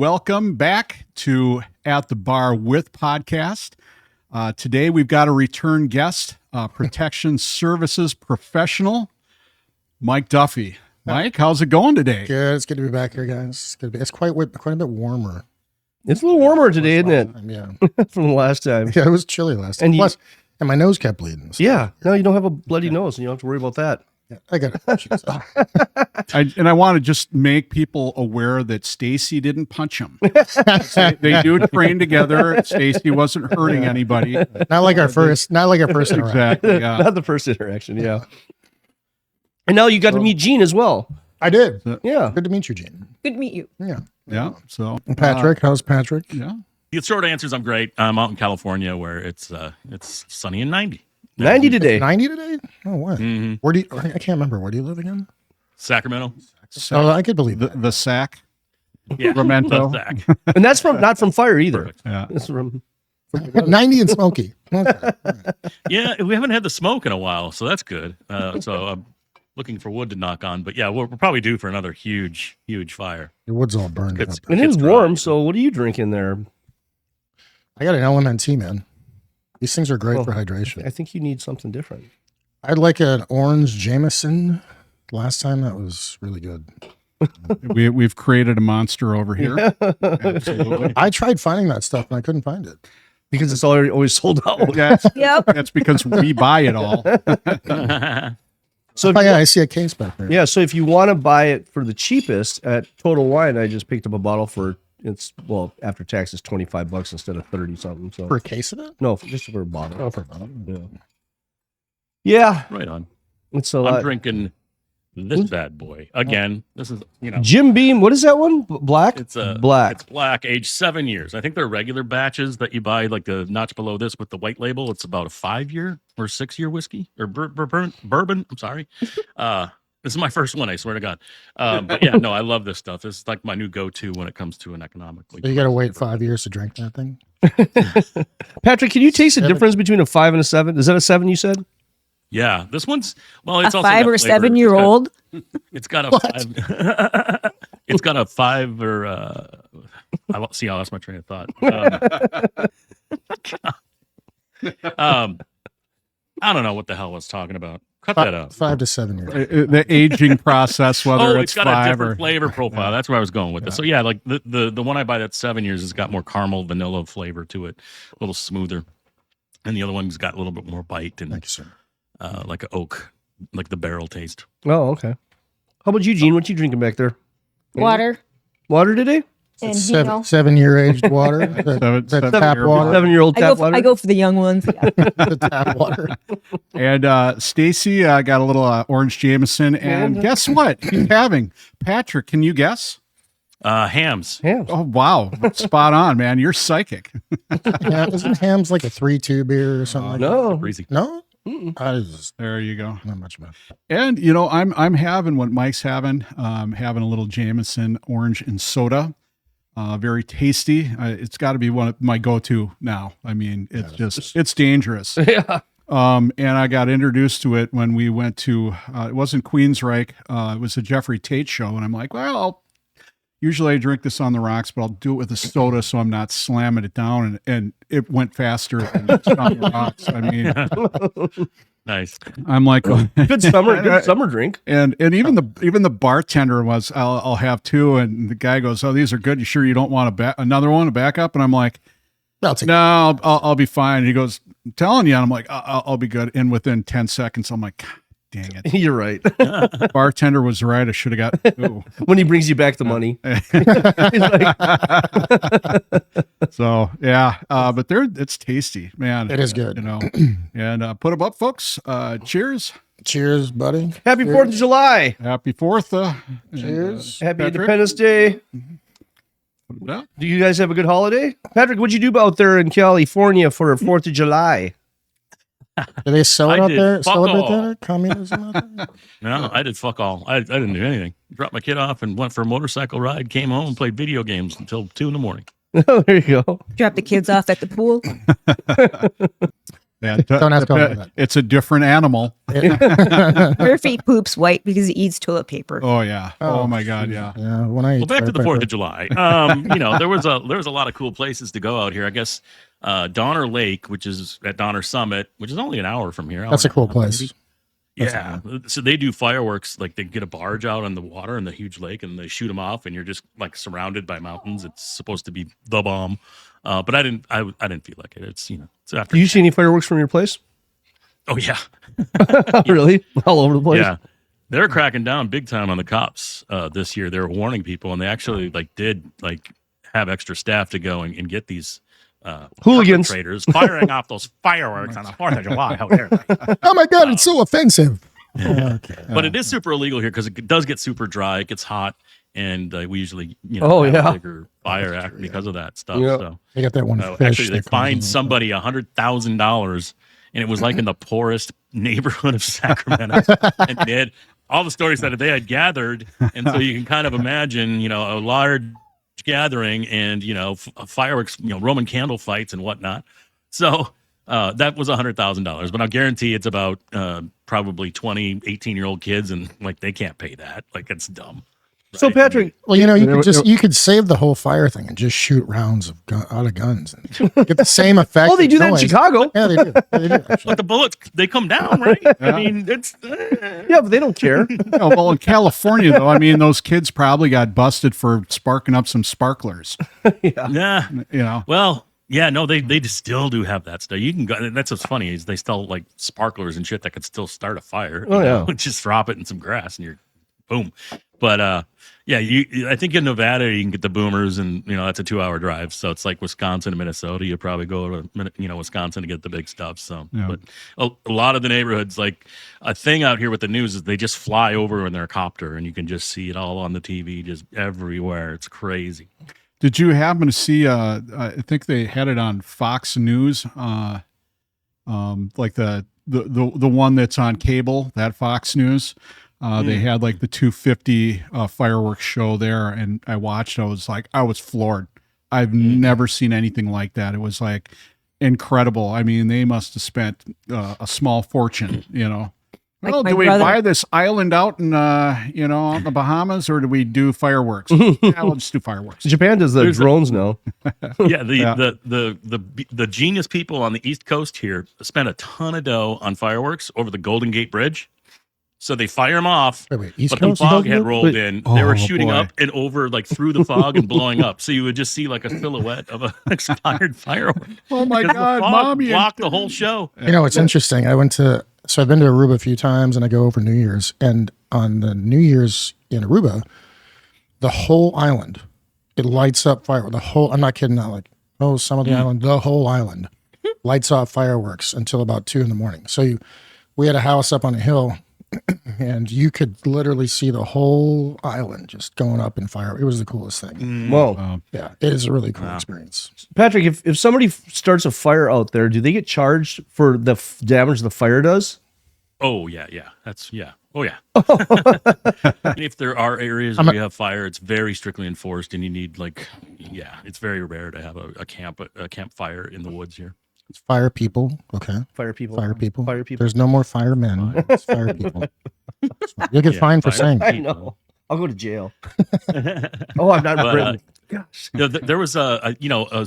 welcome back to At the Bar With podcast. Today we've got a return guest, protection services professional, Mike Duffy. Mike, how's it going today? Good. It's good to be back here, guys. It's quite a bit warmer. It's a little warmer today, isn't it? Yeah. From the last time. Yeah, it was chilly last time. Plus, and my nose kept bleeding. So. Yeah. No, you don't have a bloody nose, and you don't have to worry about that. Yeah, I got it. I want to just make people aware that Stacy didn't punch him. They do train together. Stacy wasn't hurting anybody. Not like our first interaction. Exactly. Yeah. Not the first interaction. Yeah. And now you got to meet Gene as well. I did. Yeah. Good to meet you, Gene. Good to meet you. Yeah. Yeah. So And Patrick, how's Patrick? Yeah. The short answer is I'm great. I'm out in California where it's sunny and 90. 90 today. 90 today? Oh, what? Mm-hmm. Where do you? I can't remember. Where do you live again? Sacramento. Oh, I could believe that. The sack. Yeah. Memento. The sack. And that's from not from fire either. Perfect. Yeah. It's from 90 and smoky. Okay. Yeah, we haven't had the smoke in a while, so that's good. So I'm looking for wood to knock on. But yeah, we're probably due for another huge fire. Your wood's all burned up. and it's warm, so what are you drinking there? I got an LMNT, man. These things are great for hydration. I think you need something different. I'd like an orange Jameson. Last time that was really good. We've created a monster over here. Absolutely. I tried finding that stuff and I couldn't find it. Because it's always sold out. Yep. That's because we buy it all. So Oh, yeah, I see a case back there. yeah, so if you want to buy it for the cheapest at Total Wine, I just picked up a bottle for after tax it's $25 instead of 30 something. So For a case of it? no, just for a bottle. Oh, for a bottle. Yeah, Right on. it's a I'm lot. drinking this bad boy. Again, this is, Jim Beam, what is that one? Black? it's a black. It's black, aged 7 years. I think they're regular batches that you buy, like the notch below this with the white label. It's about a 5-year or 6-year whiskey or bourbon. I'm sorry. This is my first one, I swear to God. But yeah, no, I love this stuff. This is like my new go-to when it comes to an economically. So you got to wait 5 years to drink that thing? Patrick, can you taste the 7. difference between a 5 and a 7? Is that a 7 you said? Yeah, this one's it's A also 5 got or flavor. 7-year-old. It's got a 5. It's got a 5 or I won't see. I lost my train of thought. I don't know what the hell I was talking about. Cut that out. 5 to 7 years. The aging process, whether It's got a 5 different or flavor profile. That's where I was going with this. So yeah, like the one I buy that's 7 years has got more caramel vanilla flavor to it, a little smoother, and the other one's got a little bit more bite and Thank you, sir. like an oak, like the barrel taste. Oh, okay. How about you, Gene? What you drinking back there? Water. Water today? And Seven, 7-year aged water. That tap water. 7-year-old tap water? I go for the young ones. Yeah. The tap water. And Stacy got a little orange Jameson. And guess what? He's having. Patrick, can you guess? Hams. Yeah. Oh, wow. Spot on, man. You're psychic. Yeah, isn't Ham's like a 3-2 beer or something like No. Crazy. that? No? I just There you go. not much about it. And, I'm having what Mike's having. Having a little Jameson orange and soda. Very tasty. It's got to be one of my go-to now. I mean, it's dangerous. Yeah. And I got introduced to it when we went to, it wasn't Queensryche. It was a Jeffrey Tate show. And I'm like, well, usually I drink this on the rocks, but I'll do it with a soda so I'm not slamming it down. And it went faster than it's on the rocks. I mean, Nice. I'm like, Good summer drink. and even the bartender was, I'll have 2. And the guy goes, oh, these are good. You sure you don't want another one, a backup? And I'm like, I'll take no, I'll be fine. And he goes, I'm telling you. And I'm like, I'll be good. And within 10 seconds, I'm like, God, dang it. You're right. Bartender was right. I should have got 2. When he brings you back the money. He's like, So yeah, but it's tasty, man. It is good. And put them up, folks. Cheers. Cheers, buddy. Happy 4th of July. Happy 4th. Cheers. Happy Patrick? Independence Day. Yeah. Do you guys have a good holiday? Patrick, what'd you do out there in California for 4th of July? Do they sell it I out did there? fuck Celebrate all. that? Communism out there? No, I did fuck all. I didn't do anything. Dropped my kid off and went for a motorcycle ride, came home and played video games until 2 a.m. Oh, there you go. Drop the kids off at the pool. Yeah, Don't ask how I know that. it's a different animal. Murphy poops white because he eats toilet paper. Oh yeah. Oh, my God. geez. Yeah. Yeah. When I Well, back to the 4th of July. There was a lot of cool places to go out here. I guess Donner Lake, which is at Donner Summit, which is only an hour from here. That's a cool Hour, place. maybe. That's Yeah. So they do fireworks. Like they get a barge out on the water in the huge lake and they shoot them off, and you're just like surrounded by mountains. It's supposed to be the bomb. But I didn't feel like it. It's it's after. Do you see any fireworks from your place? Oh yeah. Really? All over the place? Yeah. They're cracking down big time on the cops this year. They're warning people, and they actually did have extra staff to go and get these Hooligans. perpetrators firing off those fireworks on the 4th of July. How dare they? Oh my God, it's so offensive. Okay. But it is super illegal here because it does get super dry. It gets hot, and we usually Oh, have yeah. a bigger fire act because of that stuff. Yeah. So They got that one fish. actually, they that comes fined in. somebody $100,000, and it was like in the poorest neighborhood of Sacramento. And they had, all the stories that they had gathered, and so you can kind of imagine, a large gathering and fireworks, Roman candle fights and whatnot. So that was $100,000, but I guarantee it's about probably 20, 18-year-old kids, and they can't pay that. It's dumb. So, right? Patrick, Well, you could save the whole fire thing and just shoot rounds out of guns and get the same effect. oh, they do that in noise. Chicago. Yeah, they do. They do actually. But the bullets, they come down, right? I mean, it's Yeah, but they don't care. Well, in California, though, I mean, those kids probably got busted for sparking up some sparklers. yeah. Well, yeah, no, they just still do have that stuff. You can go. That's what's funny is they still sparklers and shit that could still start a fire. Oh, yeah. Just drop it in some grass and you're boom. But yeah, I think in Nevada you can get the boomers, and that's a 2-hour drive. So it's like Wisconsin and Minnesota. You probably go to Wisconsin to get the big stuff. So, Yeah. but a lot of the neighborhoods, a thing out here with the news is they just fly over in their copter, and you can just see it all on the TV, just everywhere. It's crazy. Did you happen to see? I think they had it on Fox News, like the one that's on cable, that Fox News. They had the 250 fireworks show there, and I watched. I was floored. I've never seen anything like that. It was incredible. I mean, they must have spent a small fortune. Well, my do we brother- buy this island out in out in the Bahamas, or do we do fireworks? Yeah, we'll just do fireworks. Japan does the There's a- drones now. Yeah, the genius people on the East Coast here spent a ton of dough on fireworks over the Golden Gate Bridge. So they fire them off, Wait, East but the Coast? fog had rolled in. They Oh, were shooting boy. up and over, through the fog and blowing up. So you would just see a silhouette of an expired firework. Oh my 'Cause God, the fog Mommy! blocked the whole show. It's interesting. I've been to Aruba a few times, and I go over New Year's. And on the New Year's in Aruba, the whole island, it lights up fireworks. The whole, I'm not kidding, not some of the island, the whole island lights off fireworks until about 2 a.m. So we had a house up on a hill, and you could literally see the whole island just going up in fire. It was the coolest thing. Whoa. Yeah, it is a really cool experience. Patrick, if somebody starts a fire out there, do they get charged for the damage the fire does? Oh, yeah. That's, yeah. Oh, yeah. And if there are areas where you have fire, it's very strictly enforced, and you need, it's very rare to have a campfire in the woods here. It's fire people, okay? Fire people. Fire people. Fire people. There's no more firemen. It's fire people. You'll get Yeah, fined for fire saying I that. know. I'll go to jail. Oh, I'm not in But, Britain. Gosh. There was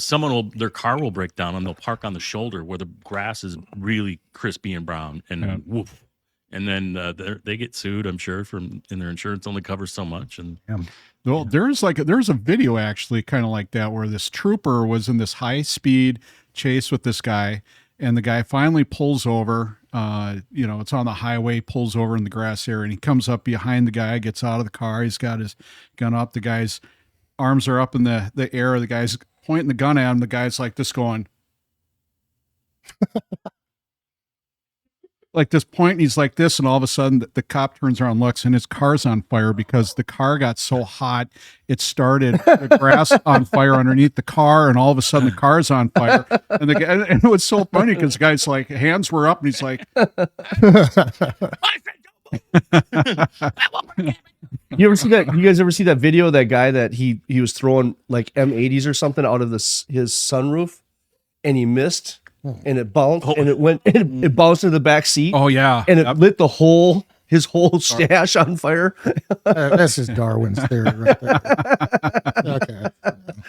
someone their car will break down and they'll park on the shoulder where the grass is really crispy and brown, and woof, and then they get sued, I'm sure, and their insurance only covers so much. And Well, there's a video actually kind of like that where this trooper was in this high speed chase with this guy, and the guy finally pulls over. It's on the highway, pulls over in the grass area, and he comes up behind the guy, gets out of the car. He's got his gun up. The guy's arms are up in the air. The guy's pointing the gun at him. The guy's like this going, like this point, and he's like this, and all of a sudden the cop turns around and looks, and his car's on fire because the car got so hot it started the grass on fire underneath the car, and all of a sudden the car's on fire. And the guy, and it was so funny because the guy's like, hands were up, and he's like, You guys ever see that video of that guy that he was throwing M80s or something out of his sunroof, and he missed? and it bounced, and it bounced into the back seat. Oh yeah, and it lit his whole stash on fire. This is Darwin's theory right there. Okay.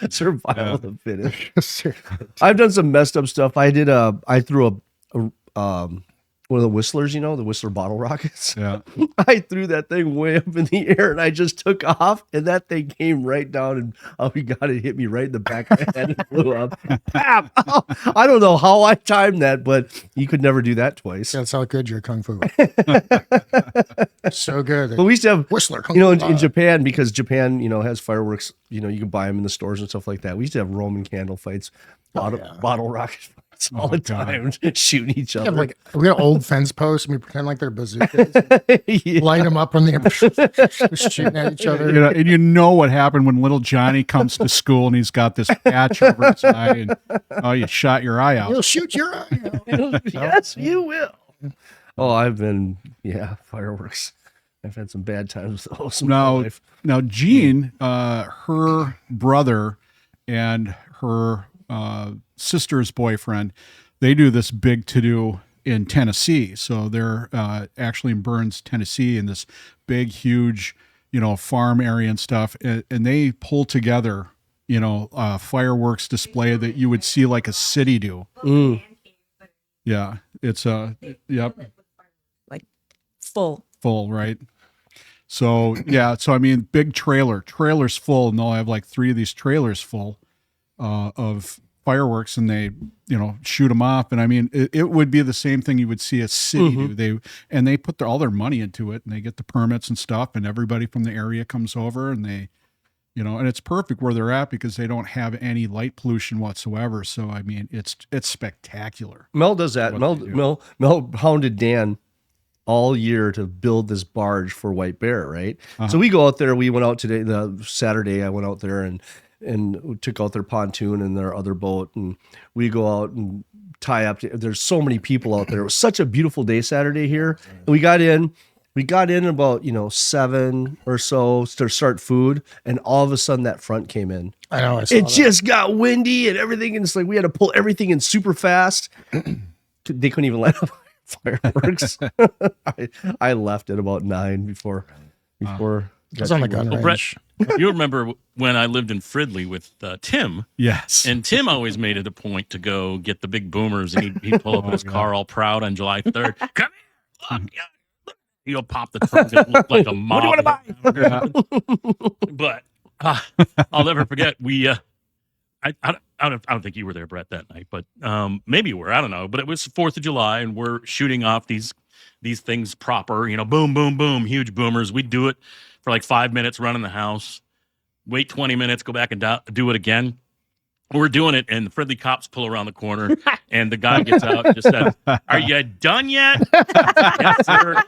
Survival of the fittest. I've done some messed up stuff. I threw one of the whistlers, the Whistler bottle rockets. Yeah. I threw that thing way up in the air and I just took off and that thing came right down and it hit me right in the back of the head and blew up. Bam! Oh, I don't know how I timed that, but you could never do that twice. That's how good your kung fu. So good. But we used to have Whistler, in Japan, because Japan, has fireworks, you can buy them in the stores and stuff like that. We used to have Roman candle fights, bottle rocket fights all the time, shooting each other. We got old fence posts and we pretend like they're bazookas. Light them up on the shooting at each other. And you know what happened when little Johnny comes to school and he's got this patch over his eye and you shot your eye out. You'll shoot your eye out. Yes, you will. Oh, I've been fireworks. I've had some bad times with those. Now Jean, her brother and her sister's boyfriend, they do this big to-do in Tennessee. So they're actually in Burns, Tennessee, in this big, huge, farm area and stuff. And they pull together, fireworks display that you would see like a city do. Mm. Yeah, it's yep. Like full, right? So yeah, I mean, big trailers full, and they'll have like 3 of these trailers full of fireworks, and they shoot them off. And I mean, it would be the same thing you would see a city do. They put all their money into it, and they get the permits and stuff, and everybody from the area comes over, and they and it's perfect where they're at because they don't have any light pollution whatsoever. So I mean, it's spectacular. Mel does that. Mel hounded Dan all year to build this barge for White Bear, right? So we go out there. We went out today, the Saturday. I went out there and took out their pontoon and their other boat, and we go out and tie up. There's so many people out there. It was such a beautiful day Saturday here. And we got in about 7 or so to start food, and all of a sudden that front came in. I know. It just got windy and everything, and it's like we had to pull everything in super fast. They couldn't even light up fireworks. I left at about 9 before. I was on the gun range. Brett, you remember when I lived in Fridley with Tim? Yes. And Tim always made it a point to go get the big boomers, and he'd pull up in his car all proud on July 3rd. Come here, look. He'll pop the trunk and look like a mob. What do you want to buy? But I'll never forget. I don't think you were there, Brett, that night, but maybe you were. I don't know. But it was 4th of July, and we're shooting off these things proper. Boom, boom, boom, huge boomers. We do it for like 5 minutes, run in the house, wait 20 minutes, go back and do it again. We're doing it, and the friendly cops pull around the corner, and the guy gets out and just says, "Are you done yet?" Yes, sir.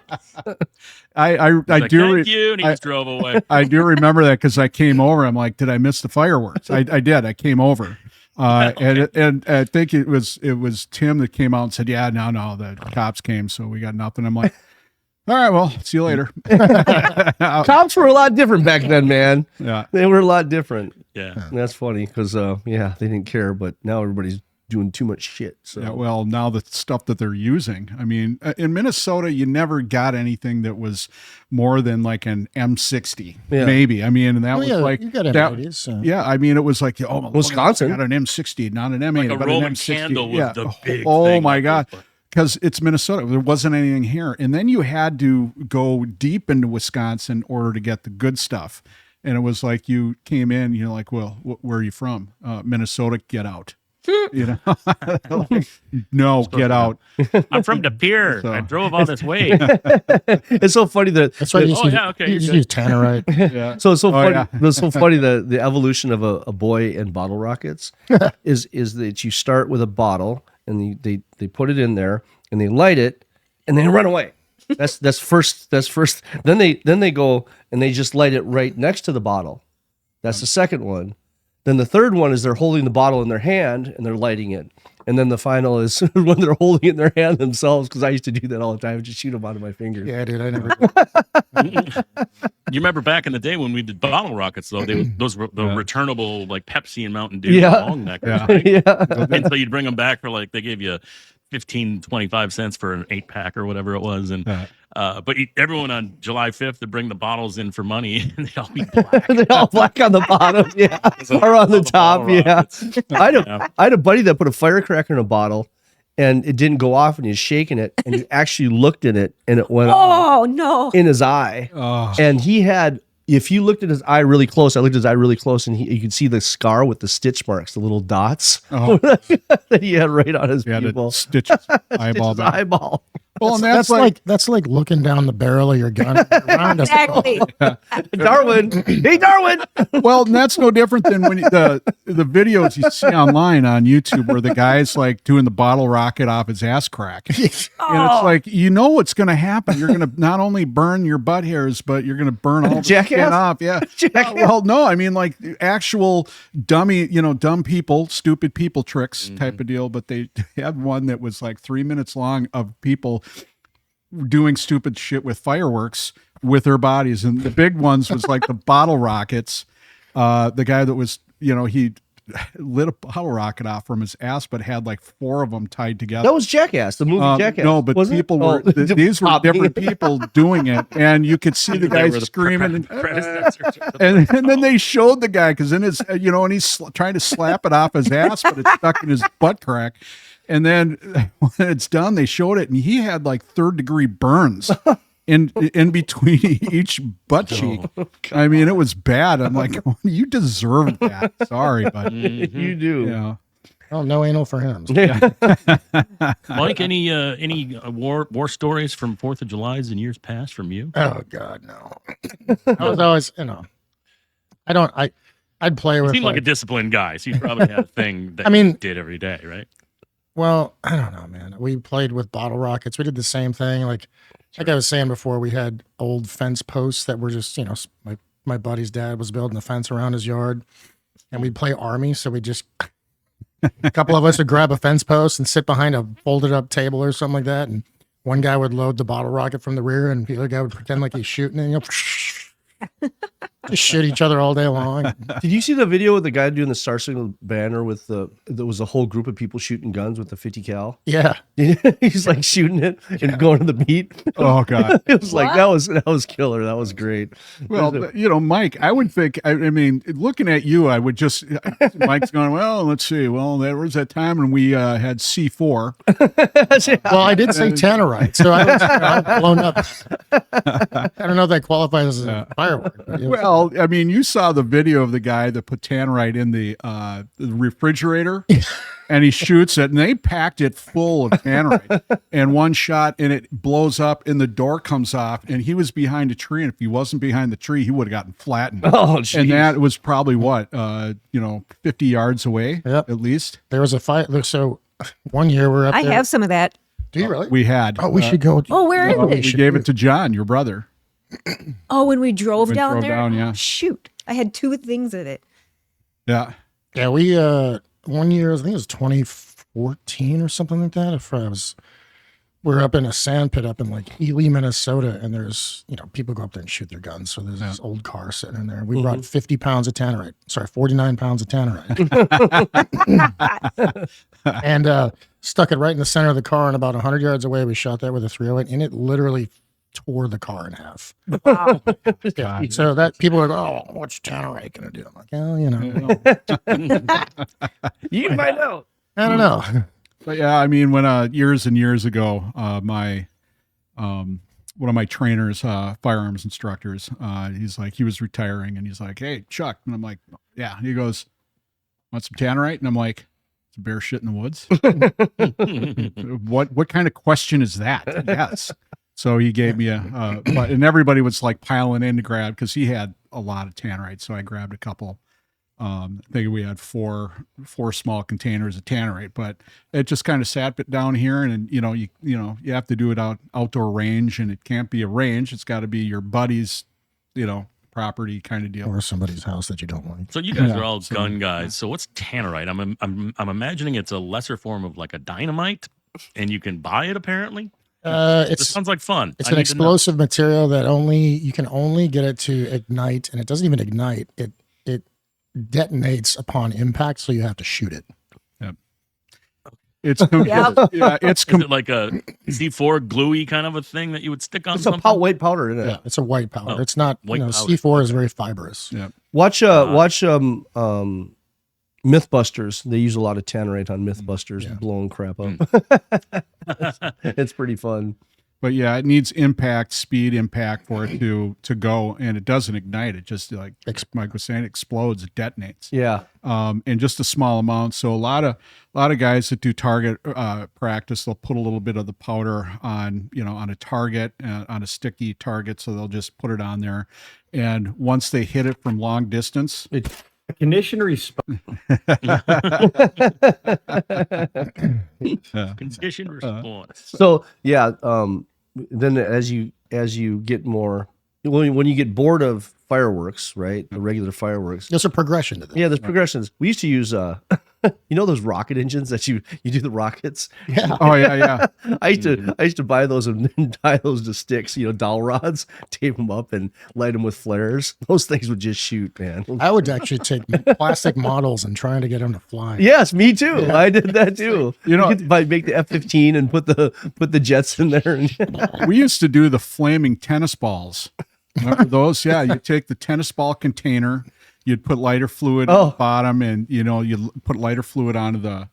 I do. Thank you, and he just drove away. I do remember that because I came over. I'm like, did I miss the fireworks? I did. I came over, and I think it was Tim that came out and said, "Yeah, no, the cops came, so we got nothing." I'm like, all right, well, see you later. Cops were a lot different back then, man. Yeah, they were a lot different. Yeah, and that's funny because they didn't care, but now everybody's doing too much shit. So yeah, well, now the stuff that they're using. I mean, in Minnesota, you never got anything that was more than like an M60, maybe. I mean, and that was like you got M80s. Yeah, I mean, it was like Wisconsin got an M60, not an M80, like but Roman an M60. candle was the big oh thing. my god. Because it's Minnesota. There wasn't anything here. And then you had to go deep into Wisconsin in order to get the good stuff. And it was like you came in, you're like, well, where are you from? Minnesota, get out. No, get out. I'm from De Pere. I drove all this way. It's so funny that's why you use tannerite. Yeah. So it's so funny. Yeah. It's so funny the evolution of a boy and bottle rockets is that you start with a bottle and they put it in there and they light it and they run away. That's first. Then they go and they just light it right next to the bottle. That's the second one. Then the third one is they're holding the bottle in their hand and they're lighting it. And then the final is when they're holding it in their hand themselves, because I used to do that all the time, just shoot them out of my fingers. Yeah, dude, I never. You remember back in the day when we did bottle rockets, though? Those were the returnable, like Pepsi and Mountain Dew long neck. Yeah. And so you'd bring them back for like, they gave you 15, 25 cents for an 8-pack or whatever it was. And but everyone on July 5th would bring the bottles in for money, and they'd all be black. They're all black on the bottom, yeah, or on the top, yeah. I had a buddy that put a firecracker in a bottle, and it didn't go off, and he was shaking it, and he actually looked at it, and it went Oh no! in his eye, and he had. If you looked at his eye really close, I looked at his eye really close, and you could see the scar with the stitch marks, the little dots that he had right on his pupil. Stitch his eyeball. Stitch his eyeball. Well, and That's like looking down the barrel of your gun. Exactly. Darwin, hey Darwin. Well, and that's no different than when the videos you see online on YouTube where the guy's like doing the bottle rocket off his ass crack. And it's like, you know what's going to happen. You're going to not only burn your butt hairs, but you're going to burn all the skin off. Yeah. Well, no, I mean like actual dummy, dumb people, stupid people tricks type of deal. But they had one that was like 3 minutes long of people doing stupid shit with fireworks with their bodies. And the big ones was like the bottle rockets. The guy that was, he lit a bottle rocket off from his ass, but had like 4 of them tied together. That was Jackass, the movie Jackass. No, but people were, these were different people doing it. And you could see the guy screaming. And then they showed the guy, because in his, and he's trying to slap it off his ass, but it's stuck in his butt crack. And then when it's done, they showed it, and he had like 3rd-degree burns in between each butt cheek. I mean, it was bad. I'm like, you deserve that. Sorry, but you do. Yeah. Oh, no anal for him. Mike, any war stories from 4th of July's in years past from you? Oh God, no. I was always, I'd play You with. seem like a disciplined guy, so you probably had a thing that you did every day, right? Well, I don't know, man. We played with bottle rockets. We did the same thing. Like I was saying before, we had old fence posts that were just, my buddy's dad was building a fence around his yard, and we'd play army. So we just, a couple of us would grab a fence post and sit behind a folded up table or something like that. And one guy would load the bottle rocket from the rear, and the other guy would pretend like he's shooting it, just shoot each other all day long. Did you see the video of the guy doing the Star Signal banner with there was a whole group of people shooting guns with the 50 cal? Yeah. He's like shooting it and going to the beat. Oh God. It was like, that was killer. That was great. Well, Mike, I would think, I mean, looking at you, I would just, Mike's going, well, let's see. Well, there was that time when we had C4. Well, I did say tannerite, so I was blown up. I don't know if that qualifies as a firework. Well, I mean, you saw the video of the guy that put tannerite in the refrigerator, and he shoots it, and they packed it full of tannerite, and one shot, and it blows up, and the door comes off, and he was behind a tree, and if he wasn't behind the tree, he would have gotten flattened. Oh, geez. And that was probably 50 yards away, Yep. at least. There was a fight. So one year we're up I there. have some of that. Do you really? We had. Oh, we should go. Oh, where is We it? gave it to John, your brother. Oh, when we drove We down drove there? down, yeah. Oh, shoot. I had 2 things of it. Yeah. Yeah, we one year, I think it was 2014 or something like that. We're up in a sand pit up in like Ely, Minnesota, and there's people go up there and shoot their guns. So there's this old car sitting in there. We brought 50 pounds of tannerite. Sorry, 49 pounds of tannerite, and stuck it right in the center of the car. And about 100 yards away, we shot that with a 308, and it literally tore the car in half. Wow. Yeah. So that people are like, oh, what's tannerite going to do? I'm like, well, You can find out. I don't know. But yeah, I mean, when years and years ago, my one of my trainers, firearms instructors, he was retiring, and he's like, "Hey, Chuck," and I'm like, "Yeah." And he goes, "Want some tannerite?" And I'm like, "It's a bear shit in the woods." What kind of question is that? Yes. So he gave me and everybody was like piling in to grab, because he had a lot of tannerite. So I grabbed a couple. I think we had four small containers of tannerite, but it just kind of sat down here, and you have to do it outdoor range, and it can't be a range. It's got to be your buddies, property kind of deal. Or somebody's house that you don't like. So you guys Yeah, are all gun guys. So what's tannerite? I'm imagining it's a lesser form of like a dynamite, and you can buy it apparently. This It's sounds like fun. It's I an need to know. explosive material that you can only get it to ignite, and it doesn't even ignite. It detonates upon impact, so you have to shoot it. It's Yep. yeah, it's Is it like a C4 gluey kind of a thing that you would stick on It's something? a white powder in it. Yeah, it's a white powder. Oh, It's not. white powder. C4 is very fibrous. yeah. Watch Mythbusters. They use a lot of tannerite on Mythbusters, Yeah. blowing crap up. It's pretty fun. But yeah, it needs impact, speed impact for it to go, and it doesn't ignite. It just, like Mike was saying, explodes, it detonates. Yeah. In just a small amount. So a lot of guys that do target practice, they'll put a little bit of the powder on a target, on a sticky target. So they'll just put it on there, and once they hit it from long distance, Condition response. Condition response. So yeah, then as you get more, when you get bored of fireworks, right, the regular fireworks, There's a progression to this. yeah, there's progressions. We used to use those rocket engines that you do the rockets. Yeah. oh yeah, I used to buy those and tie those to sticks, dowel rods, tape them up and light them with flares. Those things would just shoot, man. I would actually take plastic models and trying to get them to fly. Yes, me too. I did that too. Make the F-15 and put the jets in there. And we used to do the flaming tennis balls. Remember those? Yeah, you take the tennis ball container, you'd put lighter fluid at the bottom, and you'd put lighter fluid onto the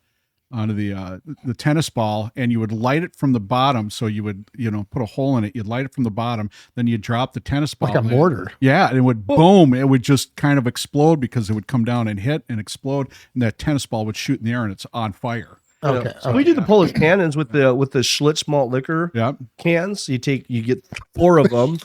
tennis ball, and you would light it from the bottom. So you would put a hole in it. You'd light it from the bottom, then you'd drop the tennis ball Like a in. mortar. Yeah, and it would boom. It would just kind of explode because it would come down and hit and explode, and that tennis ball would shoot in the air, and it's on fire. Okay. So we do the Polish cannons with the Schlitz malt liquor Yeah. cans. You get 4 of them,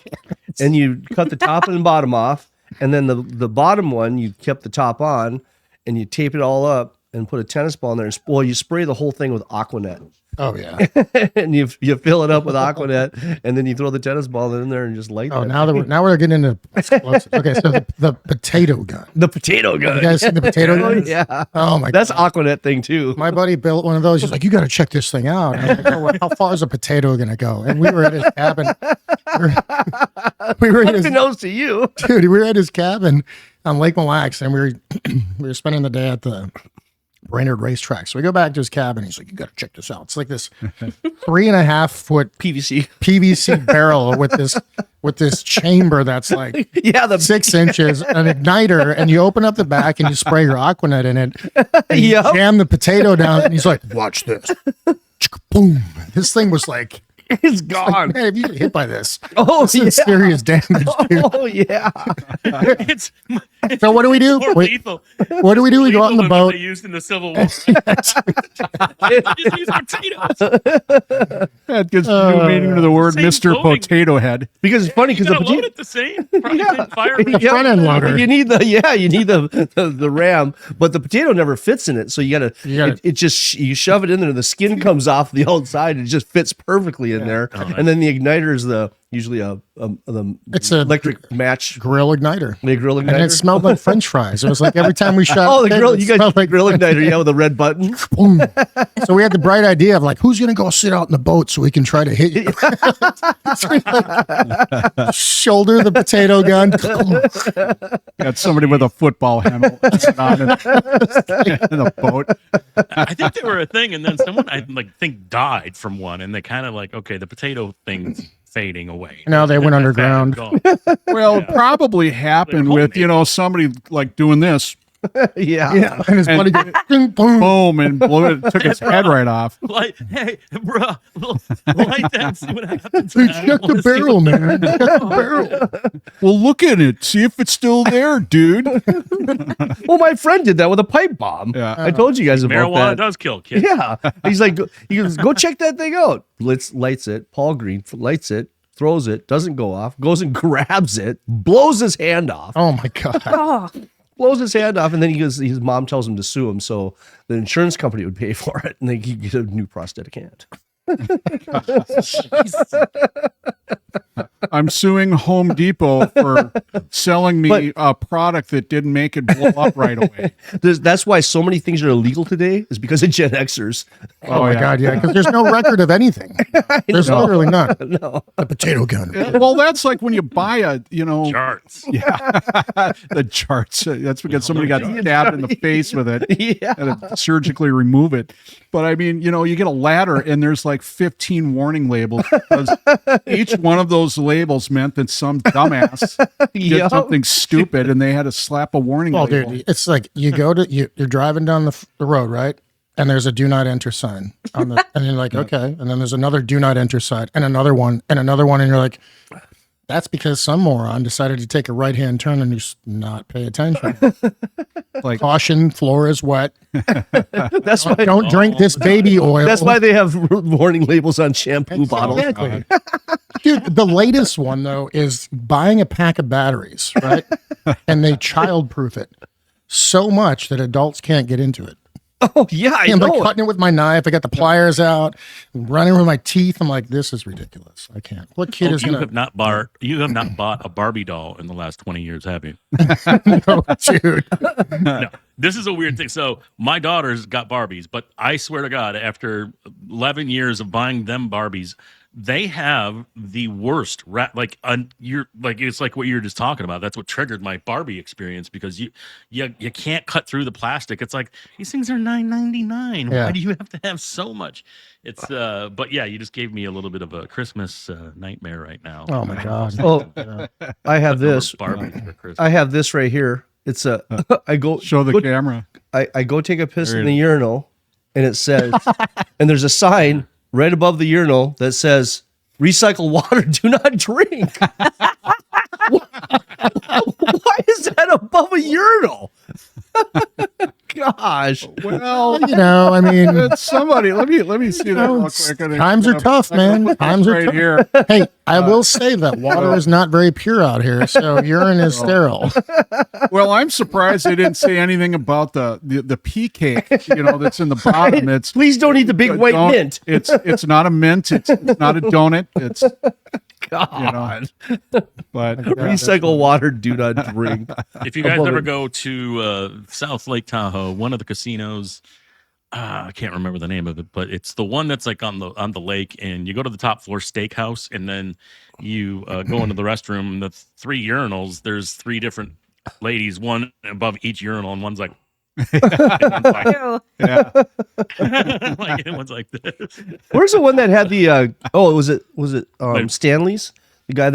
and you cut the top and bottom off, and then the bottom one you kept the top on, and you tape it all up and put a tennis ball in there. And you spray the whole thing with Aquanet, Oh yeah. and you fill it up with Aquanet, and then you throw the tennis ball in there and just light. Oh, that. now we're getting into explosives. Okay, so the potato gun. The potato gun. You guys seen the potato gun? Yeah. Oh my That's God. Aquanet thing too. My buddy built one of those. He's like, "You got to check this thing out." And I was like, "Oh, well, how far is a potato going to go?" And we were at his cabin. We were at his Unbeknownst to you. dude. We were at his cabin on Lake Mille Lacs, and we were spending the day at the Brainerd racetrack. So we go back to his cabin. He's like, "You got to check this out. It's like this 3.5 foot PVC. PVC barrel with this chamber that's like Yeah, the 6 inches, an igniter, and you open up the back and you spray your Aquanet in it. And you Yep. jam the potato down, and he's like, "Watch this." Boom. This thing was like, it's gone. man, if you get hit by this, Oh this is serious damage, dude. Oh yeah. It's So what do we do? more Wait, lethal. what do we do? We go Lethal out in the than what boat. they used in the Civil War. Just use potatoes. That gives new meaning to the word Same Mr. loading. Potato Head. Because it's funny because You the gotta load potato. it the same. Probably fire Yeah. front-end loader. You need the ram, but the potato never fits in it. So you gotta it just you shove it in there. The skin comes off the outside. It just fits perfectly in there. And then the igniter is usually It's a electric match. grill igniter. The grill igniter. And it smelled like French fries. It was like every time we shot. Oh, the it grill! You guys smelled like grill igniter, yeah, with a red button. Boom. So we had the bright idea of like, who's going to go sit out in the boat so we can try to hit you? So we, like, shoulder the potato gun. Got somebody with a football helmet on in the boat. I think they were a thing, and then someone I think died from one, and they kind of like, okay, the potato thing's fading away. Now they went That underground. fad is gone. Well, it probably happened They're with, somebody like doing this, Yeah. And his buddy goes, "Ding, boom." boom, and blew it, took his head right off. Like, hey, bro, light that and see what happens. Hey, I check wanna the see barrel, what- man. Check the barrel. Well, look at it. See if it's still there, dude. Well, my friend did that with a pipe bomb. Yeah. I told you guys about Marijuana that. does kill kids. Yeah. He's like, he goes, go check that thing out. Lights it. Paul Green lights it, throws it, doesn't go off, goes and grabs it, blows his hand off, Oh my God. Oh, blows his hand off, and then his mom tells him to sue him, so the insurance company would pay for it, and they could get a new prosthetic hand. I'm suing Home Depot for selling me a product that didn't make it blow up right away. That's why so many things are illegal today is because of Gen Xers. Oh my God, yeah, because there's no record of anything. There's literally none. No. The potato gun. Well, that's like when you buy a, Charts. yeah, the charts. That's because somebody got stabbed in the face with it. Yeah. And to surgically remove it. But I mean, you get a ladder and there's like 15 warning labels because each one of those labels meant that some dumbass did Yep. something stupid and they had to slap a warning Well, label. dude, it's like you're driving down the road, right? And there's a do not enter sign on the, and you're like, okay. And then there's another do not enter sign and another one. And you're like, that's because some moron decided to take a right-hand turn and just not pay attention. Like, Caution, floor is wet. That's why. Don't drink this baby oil. That's why they have warning labels on shampoo bottles. Exactly. Dude, the latest one, though, is buying a pack of batteries, right? And they child-proof it so much that adults can't get into it. Oh yeah, I I'm know. like cutting it with my knife. I got the pliers out, running with my teeth. I'm like, this is ridiculous. I can't. What kid is You going have not bought a Barbie doll in the last 20 years, have you? No, dude. No, this is a weird thing. So my daughters got Barbies, but I swear to God, after 11 years of buying them Barbies, they have the worst it's like what you were just talking about. That's what triggered my Barbie experience because you can't cut through the plastic. It's like these things are $9.99. Yeah. Why do you have to have so much? It's but yeah, you just gave me a little bit of a Christmas nightmare right now. Oh my God. Oh, I have this. Barbies for Christmas. I have this right here. It's a. I go show the go- camera. I go take a piss There in it the urinal, and it says, and there's a sign right above the urinal that says, "Recycle water, do not drink." Why is that above a urinal? Gosh. Well, I mean, it's somebody. Let me see that real quick. times are tough, man. Times are right tough. here. Hey, I will say that water is not very pure out here, so urine is sterile. Well, I'm surprised they didn't say anything about the pea cake, that's in the bottom. It's Please don't eat the big white don't- mint. It's not a mint. It's not a donut. It's God. but Recycle water, do not drink. If you guys Above ever it. go to South Lake Tahoe, one of the casinos, I can't remember the name of it, but it's the one that's like on the lake, and you go to the top floor steakhouse, and then you go into the restroom. The 3 urinals, there's 3 different ladies, one above each urinal, and one's like, and one's like, Ew. yeah. and one's like this. Where's the one that had the? Was it Wait. Stanley's? The guy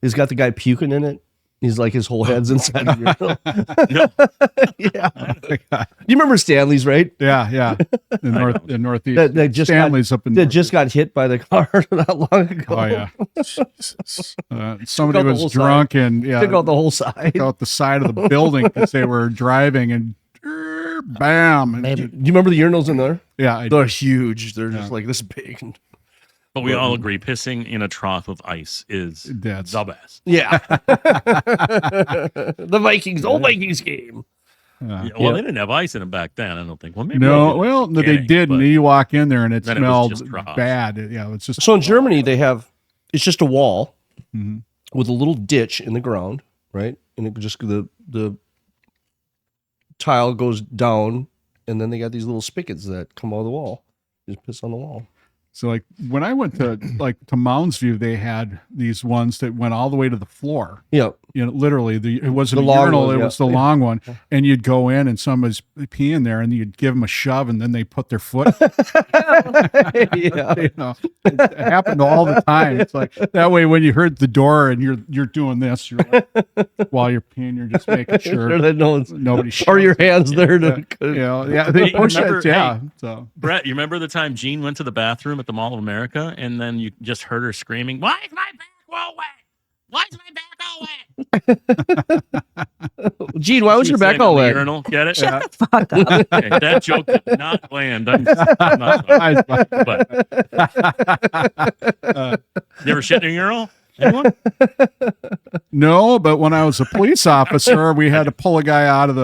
he's got the guy puking in it. He's like his whole head's inside the urinal. Yeah. You remember Stanley's, right? Yeah. In northeast. That just Stanley's up in that just got hit by the car not long ago. Oh yeah. Jesus. Somebody out the was whole drunk and Took out the whole side. took out the side of the building because they were driving and bam. Maybe. Do you remember the urinals in there? Yeah. They're huge. They're just like this big. But we all agree pissing in a trough of ice is That's- the best. Yeah. The Vikings, old Vikings game. Yeah, well, they didn't have ice in it back then, I don't think. Well, maybe No, they did. well, they Kidding, did, but- and you walk in there and it Then it was smelled just troughs. bad. Yeah, it's just So in Germany, they have it's just a wall Mhm. with a little ditch in the ground, right? And it just the tile goes down, and then they got these little spigots that come out of the wall. You just piss on the wall. so like when I went to Mounds View, they had these ones that went all the way to the floor. Yeah. Literally, it wasn't The a long urinal; one, it yeah. was the long one. And you'd go in, and somebody's peeing there, and you'd give them a shove, and then they put their foot. Yeah. It happened all the time. It's like that way when you heard the door and you're doing this, you're like, while you're peeing, you're just making Sure sure that no one's nobody or your shoves it. hands there to Yeah, they Hey, push remember- it. Yeah, so Brett, you remember the time Jean went to the bathroom at the Mall of America and then you just heard her screaming, "Why is my back all wet? Why is my back all wet?" Gene, why was She your back sitting all on the wet? Urinal. Get it? Shut the fuck up. Okay, that joke did not land. I'm not sorry. But you ever shit in a urinal? Anyone? no. But when I was a police officer, we had to pull a guy out of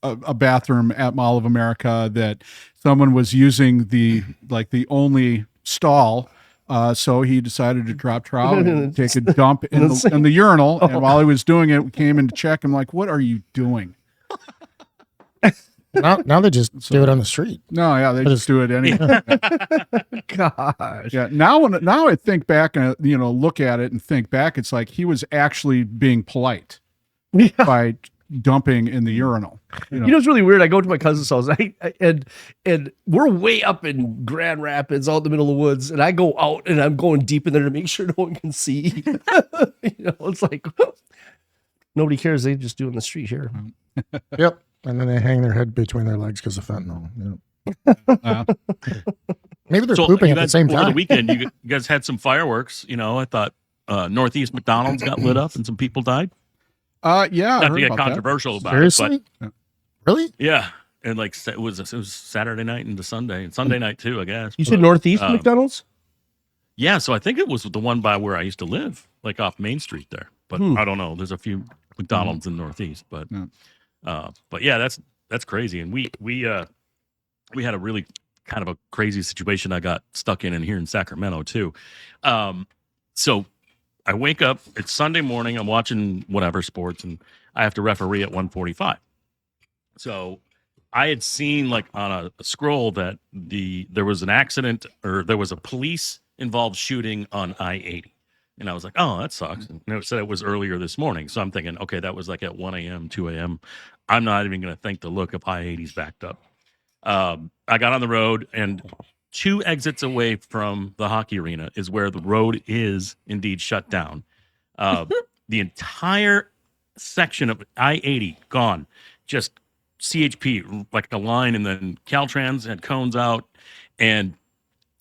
a bathroom at Mall of America that someone was using the only stall So he decided to drop trout and take a dump in the urinal. And while he was doing it, we came in to check. I'm like, what are you doing? Now they just do it on the street. No, yeah, they just do it anyway. Gosh. Yeah. Now I think back and look at it and think back. It's like he was actually being polite by dumping in the urinal. You know, it's really weird. I go to my cousin's house and we're way up in Grand Rapids, out in the middle of the woods, and I go out and I'm going deep in there to make sure no one can see. It's like nobody cares. They just do it in the street here. Yep. And then they hang their head between their legs because of fentanyl. Maybe they're pooping at the same time. Over the weekend, you guys had some fireworks. I thought Northeast McDonald's got lit up and some people died. Yeah. Not to get controversial about Seriously? it, but Really? yeah. And like it was Saturday night into Sunday, and Sunday night too, I guess. You said Northeast McDonald's? Yeah, so I think it was the one by where I used to live, like off Main Street there. But I don't know. There's a few McDonald's in Northeast, but yeah, that's crazy. And we had a really kind of a crazy situation I got stuck in here in Sacramento too. So I wake up, it's Sunday morning, I'm watching whatever sports, and I have to referee at 1:45. So I had seen like on a scroll that there was an accident, or there was a police involved shooting on I-80. And I was like, oh, that sucks. And it said it was earlier this morning. So I'm thinking, okay, that was like at 1 a.m., 2 a.m. I'm not even going to think to look if I-80's backed up. I got on the road, and 2 exits away from the hockey arena is where the road is indeed shut down. The entire section of I-80 gone. Just CHP, like a line, and then Caltrans had cones out. And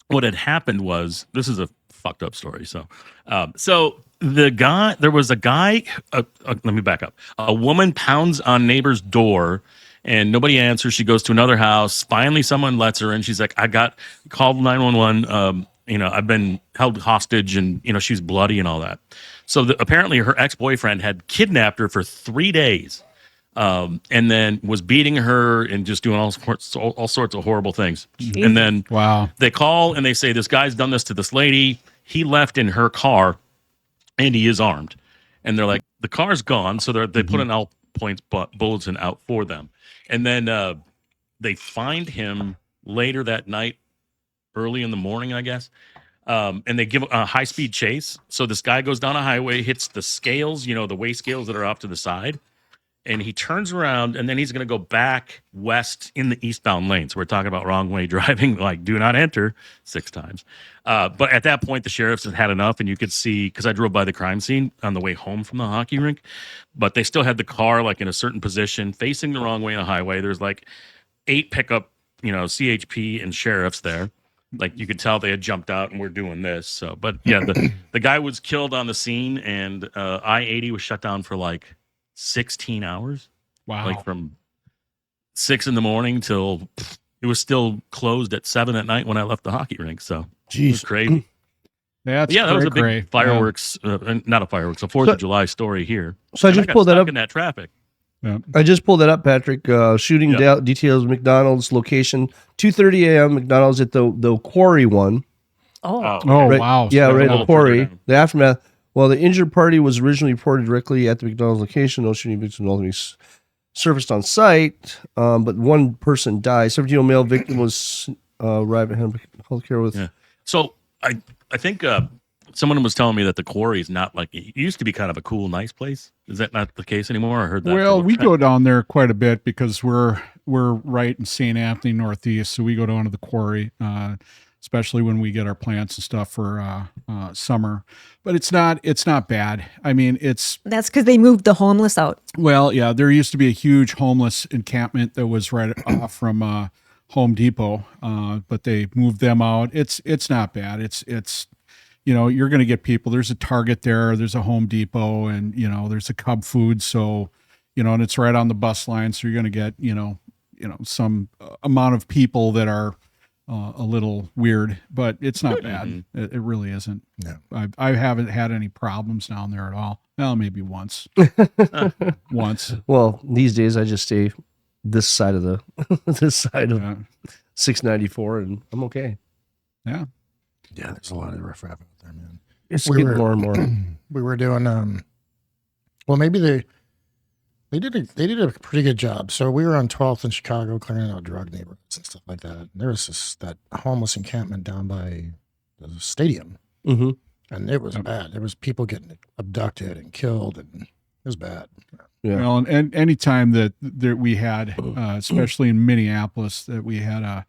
what had happened was, this is a fucked up story. So there was a guy, let me back up. A woman pounds on neighbor's door and nobody answers. She goes to another house. Finally, someone lets her in. She's like, called 911. I've been held hostage, and, she's bloody and all that. So apparently her ex-boyfriend had kidnapped her for 3 days. And then was beating her and just doing all sorts of horrible things. Jeez. And then they call and they say, this guy's done this to this lady. He left in her car and he is armed. And they're like, the car's gone. So they put an out points bulletin out for them. And then they find him later that night, early in the morning, I guess. And they give a high-speed chase. So this guy goes down a highway, hits the scales, the weigh scales that are off to the side. And he turns around, and then he's going to go back west in the eastbound lane. So we're talking about wrong way driving, like do not enter 6 times. But at that point, the sheriffs had enough, and you could see, because I drove by the crime scene on the way home from the hockey rink, but they still had the car like in a certain position, facing the wrong way in a highway. There's like 8 pickup, CHP and sheriffs there. Like you could tell they had jumped out and were doing this. So, but yeah, the guy was killed on the scene, and I-80 was shut down for like 16 hours. Wow. Like from 6 a.m. till it was still closed at 7 p.m. when I left the hockey rink. So it was crazy. That was a big fireworks, not a fireworks, a 4th of July story here. So I just pulled that up in that traffic. Yeah. I just pulled that up, Patrick. Shooting details, McDonald's location, 2:30 a.m. McDonald's at the Quarry one. Oh, Right, wow. Yeah, So right, a the Quarry. The aftermath. Well, the injured party was originally reported directly at the McDonald's location. No shooting victim ultimately surfaced on site, but one person died. 17-year-old male victim was arrived at healthcare with. Yeah. So I think someone was telling me that the Quarry is not like, it used to be kind of a cool, nice place. Is that not the case anymore? I heard that. Well, we go down there quite a bit because we're right in St. Anthony Northeast, so we go down to the Quarry, especially when we get our plants and stuff for summer. But it's not bad. I mean, that's because they moved the homeless out. Well, yeah, there used to be a huge homeless encampment that was right off from Home Depot, but they moved them out. It's not bad. It's you're going to get people. There's a Target there. There's a Home Depot, and there's a Cub Food. So and it's right on the bus line. So you're going to get some amount of people that are a little weird, but it's not bad. It really isn't. No. I haven't had any problems down there at all. Well, maybe once. Once. Well, these days I just stay this side of 694, and I'm okay. Yeah. Yeah, there's a lot of riffraff out there, man. It's We getting were- more and more. We were doing well, maybe they did a pretty good job. So we were on 12th in Chicago clearing out drug neighborhoods and stuff like that. And there was that homeless encampment down by the stadium, Mm-hmm. and it was bad. There was people getting abducted and killed, and it was bad. Yeah. Well, and any time that we had, especially in Minneapolis, that we had an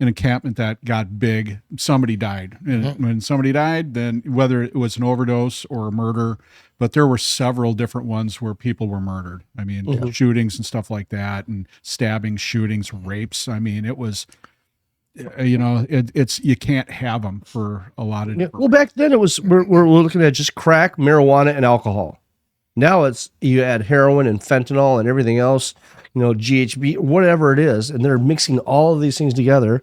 encampment that got big, somebody died. And when somebody died, then whether it was an overdose or a murder, but there were several different ones where people were murdered. I mean, shootings and stuff like that, and stabbings, shootings, rapes. I mean, it was, it's you can't have them for a lot of different. Well, back then it was we're looking at just crack, marijuana, and alcohol. Now it's you add heroin and fentanyl and everything else, GHB, whatever it is, and they're mixing all of these things together.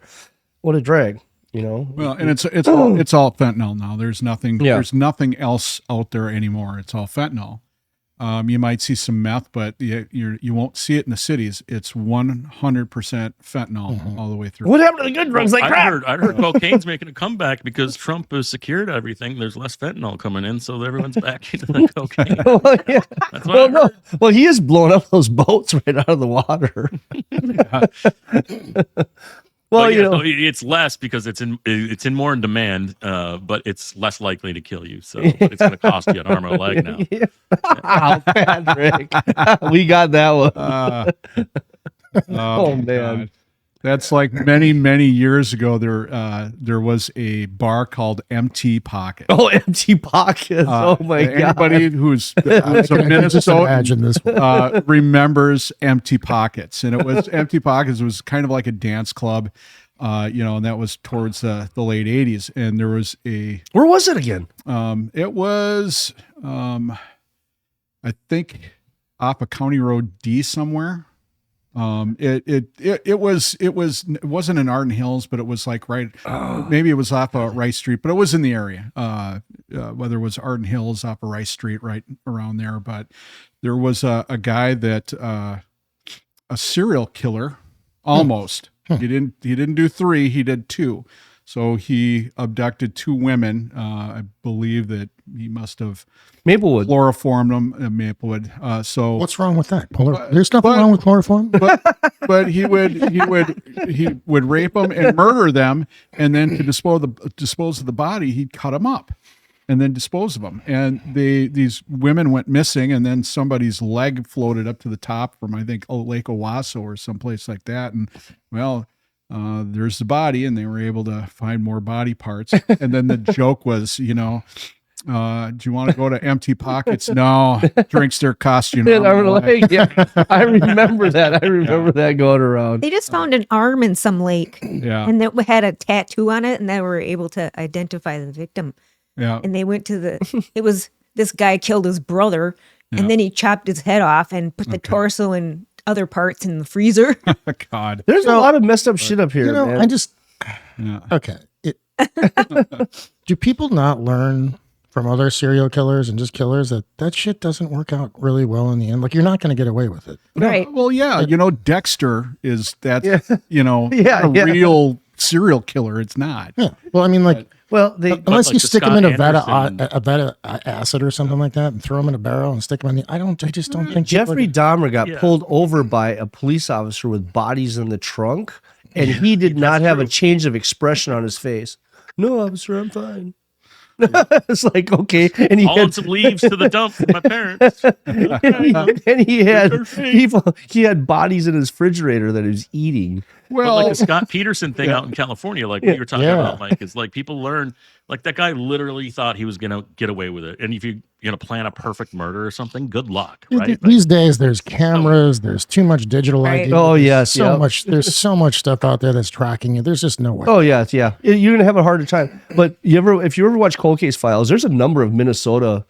What a drag, Well, and it's all fentanyl now. There's nothing else out there anymore. It's all fentanyl. You might see some meth, but you won't see it in the cities. It's 100% fentanyl all the way through. What happened to the good drugs like crack? I heard cocaine's making a comeback because Trump has secured everything. There's less fentanyl coming in, so everyone's back into the cocaine. Well, yeah. That's what I heard. Well, he is blowing up those boats right out of the water. Well, But, so it's less because it's in more in demand, but it's less likely to kill you. So but it's going to cost you an arm and a leg now. Wow, Patrick. We got that one. Oh man. God. That's like many, many years ago. There was a bar called Empty Pocket. Oh, empty pockets. Oh my God. Anybody who's a I can just Minnesota imagine this one. remembers Empty Pockets, and it was Empty Pockets. It was kind of like a dance club, and that was towards the late '80s. And there was Where was it again? it was, I think, off of County Road D somewhere. It wasn't in Arden Hills, but it was like maybe it was off of Rice Street, but it was in the area. Whether it was Arden Hills off of Rice Street, right around there. But there was a guy that a serial killer, almost. He didn't do 3, he did 2. So he abducted 2 women. I believe that he must have Maplewood. chloroformed them in Maplewood. So What's wrong with that? There's nothing wrong with chloroform. but he would rape them and murder them, and then to dispose of the body, he'd cut them up and then dispose of them. And these women went missing, and then somebody's leg floated up to the top from, I think, Lake Owasso or someplace like that. And there's the body, and they were able to find more body parts. And then the joke was, do you want to go to Empty Pockets? No, drinks there cost you. I remember that. I remember that going around. They just found an arm in some lake, Yeah, and that had a tattoo on it, and they were able to identify the victim. yeah. And they went to it was this guy killed his brother, and then he chopped his head off and put the torso and other parts in the freezer. God. There's a lot of messed up shit up here, man. I just Yeah. okay. Do people not learn from other serial killers and just killers that shit doesn't work out really well in the end? Like, you're not going to get away with it. Right. Well, yeah. Dexter is that. Yeah, a real serial killer. It's not. Yeah. Well, I mean, like, Well, unless like you the stick them Scott in a vat Anderson- of acid or something like that, and throw them in a barrel and stick them in I just don't think Jeffrey people Dahmer got pulled over by a police officer with bodies in the trunk, and he did not have a change of expression on his face. No, officer, I'm fine. It's like, okay. And he Hauling some leaves to the dump for my parents. and he had people, he had bodies in his refrigerator that he was eating. But like the Scott Peterson thing out in California, like what you were talking Yeah. about, Mike, is like people learn, like that guy literally thought he was going to get away with it. And if you're going to plan a perfect murder or something, good luck, right? These days, there's cameras. There's too much digital Right. ID. Oh, there's yes, so yep. much. There's so much stuff out there that's tracking you. There's just no way. Oh yeah, yeah. You're gonna have a harder time. But if you ever watch Cold Case Files, there's a number of Minnesota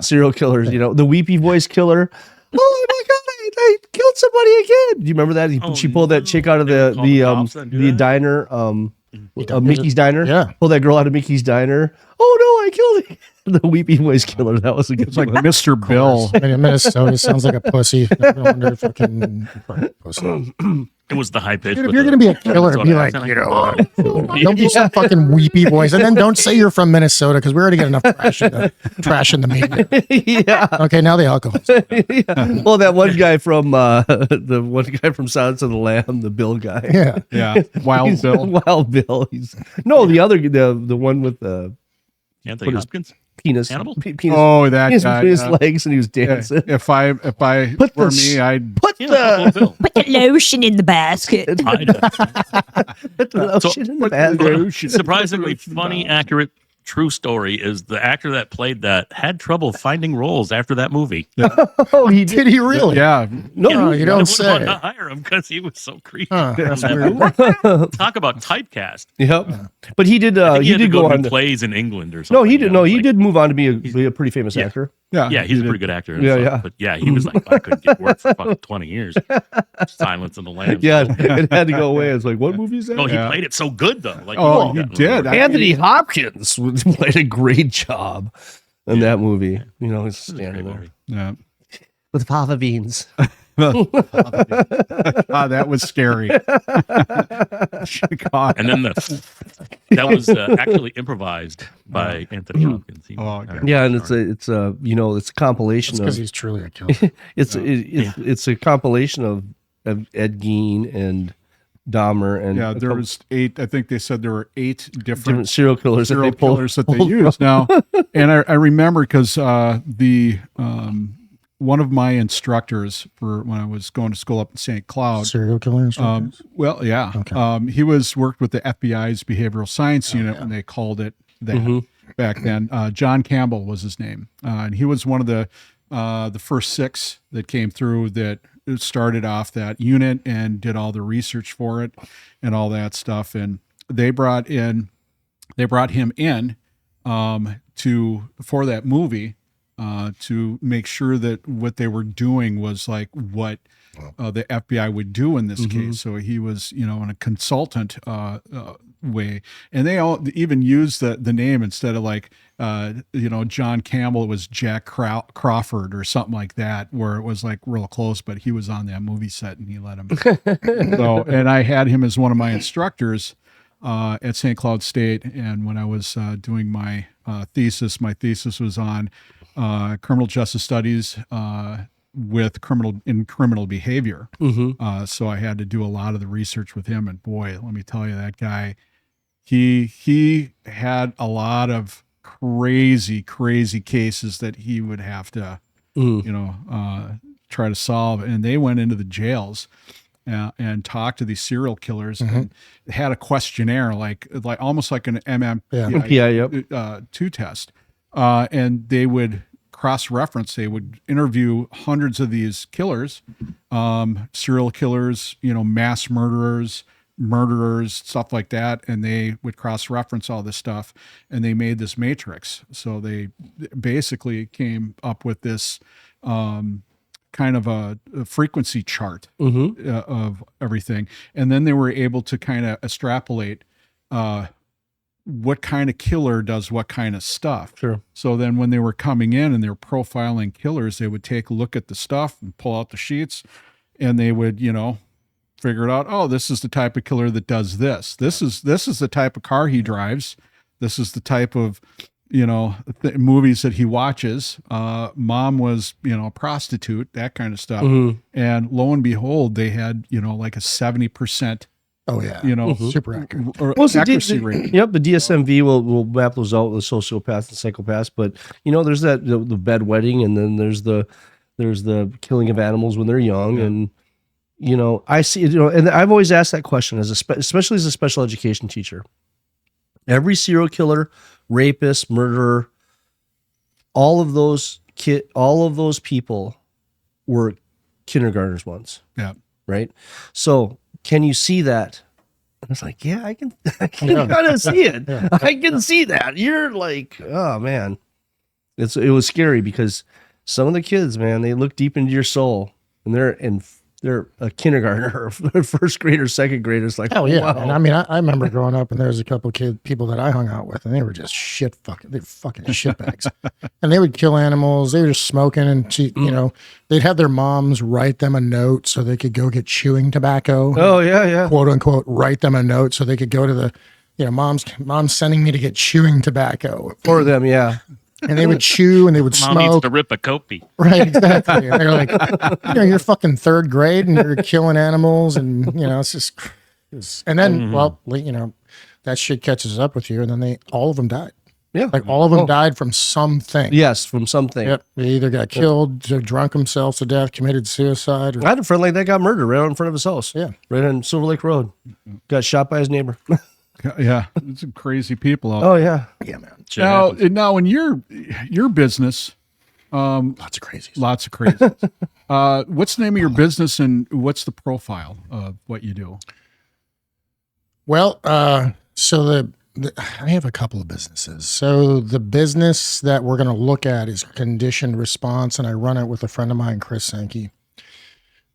serial killers. The weepy voice killer. Oh my God, I killed somebody again. Do you remember that? She pulled that chick out of They would call the cops the and do that? diner, Mickey's Diner. Yeah. Pulled that girl out of Mickey's Diner. Oh no, I killed the weepy voice killer. That was a good It's like one. Mr. Bill. I mean, Minnesota sounds like a pussy. I wonder if I can. Pussy. It was the high pitch. Dude, if you're going to be a killer, be like, you know what? Don't be some fucking weepy voice. And then don't say you're from Minnesota because we already get enough trash in the media. Yeah. Okay, now the alcohol. Yeah. Well, that one guy from Silence of the Lamb, the Bill guy. Yeah. Yeah. Wild Bill. Wild Bill. The other the one with the Anthony Hopkins. penis. Hannibal? Penis. Oh, that penis guy. between his legs, and he was dancing. If I Put were the me, I'd Put Yeah, the Bill. Put the lotion in the basket. put the lotion in the basket. Surprisingly funny, accurate, true story is the actor that played that had trouble finding roles after that movie. Oh, he did. Did he really? yeah. No, you don't I say. wouldn't want to hire him because he was so creepy. Huh, that's weird. Talk about typecast. Yep. But he did. I think He had to did go do on. plays in England or something. No, he did. No, he like- did move on to be a pretty famous Yeah. actor. Yeah, he's a pretty good actor. and Yeah, stuff, yeah. But yeah, he was like, I couldn't get work for fucking 20 years. Silence of the Lambs. Yeah, it had to go away. It's like, what movie is that? No, he Yeah. played it so good though. Like, Oh, he he did. Anthony Hopkins played a great job in that movie. You know, he's standing there Yeah. with fava beans. That was scary. God. And then that was actually improvised by Anthony Hopkins. He- Oh, okay. Yeah, and it's a compilation Because of he's truly a killer. it's a compilation of Ed Gein and Dahmer and Yeah, a there couple was 8. I think they said there were 8 different different serial killers serial that they pulled. killers that they used now. And I remember because the one of my instructors for when I was going to school up in St. Cloud. Serial killers. Well, yeah. Okay. He worked with the FBI's behavioral science unit when they called it that back then. John Campbell was his name. And he was one of the first 6 that came through that started off that unit and did all the research for it and all that stuff. And they brought him in for that movie to make sure that what they were doing was like what the FBI would do in this case. So he was, in a consultant way, and they all even used the name instead of like, John Campbell. It was Jack Crawford or something like that, where it was like real close, but he was on that movie set and he let him. So, and I had him as one of my instructors at St. Cloud State, and when I was doing my thesis was on criminal justice studies with criminal behavior. So I had to do a lot of the research with him, and boy, let me tell you, that guy, he had a lot of crazy cases that he would have to, try to solve. And they went into the jails and talked to these serial killers and had a questionnaire, like almost like an MMPI 2 test. And they would cross-reference. They would interview hundreds of these killers, serial killers, mass murderers, stuff like that. And they would cross-reference all this stuff, and they made this matrix. So they basically came up with this kind of a frequency chart of everything. And then they were able to kind of extrapolate what kind of killer does what kind of stuff. Sure. So then when they were coming in and they were profiling killers, they would take a look at the stuff and pull out the sheets, and they would, figure it out. Oh, this is the type of killer that does this. This is the type of car he drives. This is the type of, movies that he watches. Mom was, a prostitute, that kind of stuff. And lo and behold, they had, like a 70%, Oh yeah. Super accurate. or Well, so accuracy rate. Yep, the DSMV will map those out with sociopaths and psychopaths. But there's that the bedwetting, and then there's the killing of animals when they're young, and I see and I've always asked that question especially as a special education teacher. Every serial killer, rapist, murderer, all of those people were kindergartners once. Yeah. Right. So can you see that? And it's like, yeah, I can kind of see it. Yeah. I can see that. You're like, oh man, it was scary because some of the kids, man, they look deep into your soul, and they're a kindergartner or first grader, second grader. It's like, Oh yeah, wow. and I mean, I remember growing up, and there was a couple of people that I hung out with, and they were just fucking shitbags, and they would kill animals. They were just smoking, and they'd have their moms write them a note so they could go get chewing tobacco. Oh yeah. Quote unquote, write them a note so they could go to the, mom's sending me to get chewing tobacco For them, yeah. and they would chew and they would Mom needs smoke. to rip a copy. Right, exactly. And they're like, you're fucking third grade and you're killing animals, and it's just, and then that shit catches up with you, and then all of them died. Yeah. Like all of them died from something. Yes, from something. Yep. They either got killed, or drunk themselves to death, committed suicide. I had a friend like that got murdered right out in front of his house. Yeah. Right on Silver Lake Road. Got shot by his neighbor. Yeah, there's some crazy people out Oh yeah. Yeah, man. Shit happens. now in your business, Lots of crazies. lots of crazy. What's the name of your business and what's the profile of what you do? Well, so I have a couple of businesses. So the business that we're going to look at is Conditioned Response, and I run it with a friend of mine, Chris Sankey.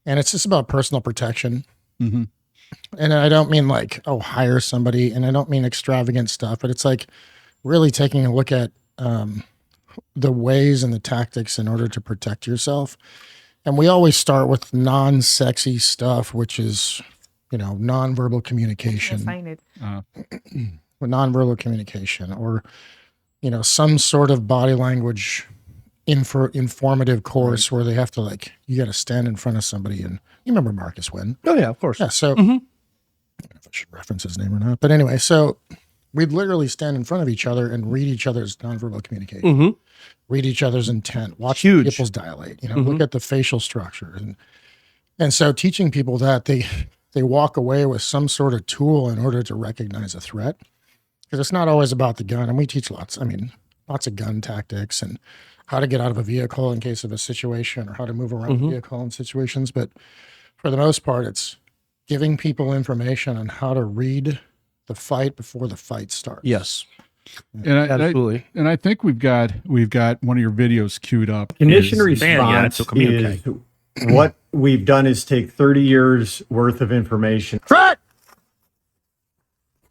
And it's just about personal protection. Mm-hmm. And I don't mean like, hire somebody, and I don't mean extravagant stuff, but it's like really taking a look at the ways and the tactics in order to protect yourself. And we always start with non-sexy stuff, which is, nonverbal communication. Find it. With nonverbal communication, or some sort of body language informative course where they have to you got to stand in front of somebody, and you remember Marcus Wynn. Oh yeah, of course. Yeah, so I don't know if I should reference his name or not, but anyway, so we'd literally stand in front of each other and read each other's nonverbal communication, read each other's intent, watch Huge. pupils dilate, look at the facial structure, and so teaching people that they walk away with some sort of tool in order to recognize a threat, because it's not always about the gun, and we teach lots of gun tactics and how to get out of a vehicle in case of a situation, or how to move around a vehicle in situations, but for the most part, it's giving people information on how to read the fight before the fight starts. Yes. And Absolutely. I think we've got one of your videos queued up. Condition Is- yeah, response so come here, is what we've done is take 30 years worth of information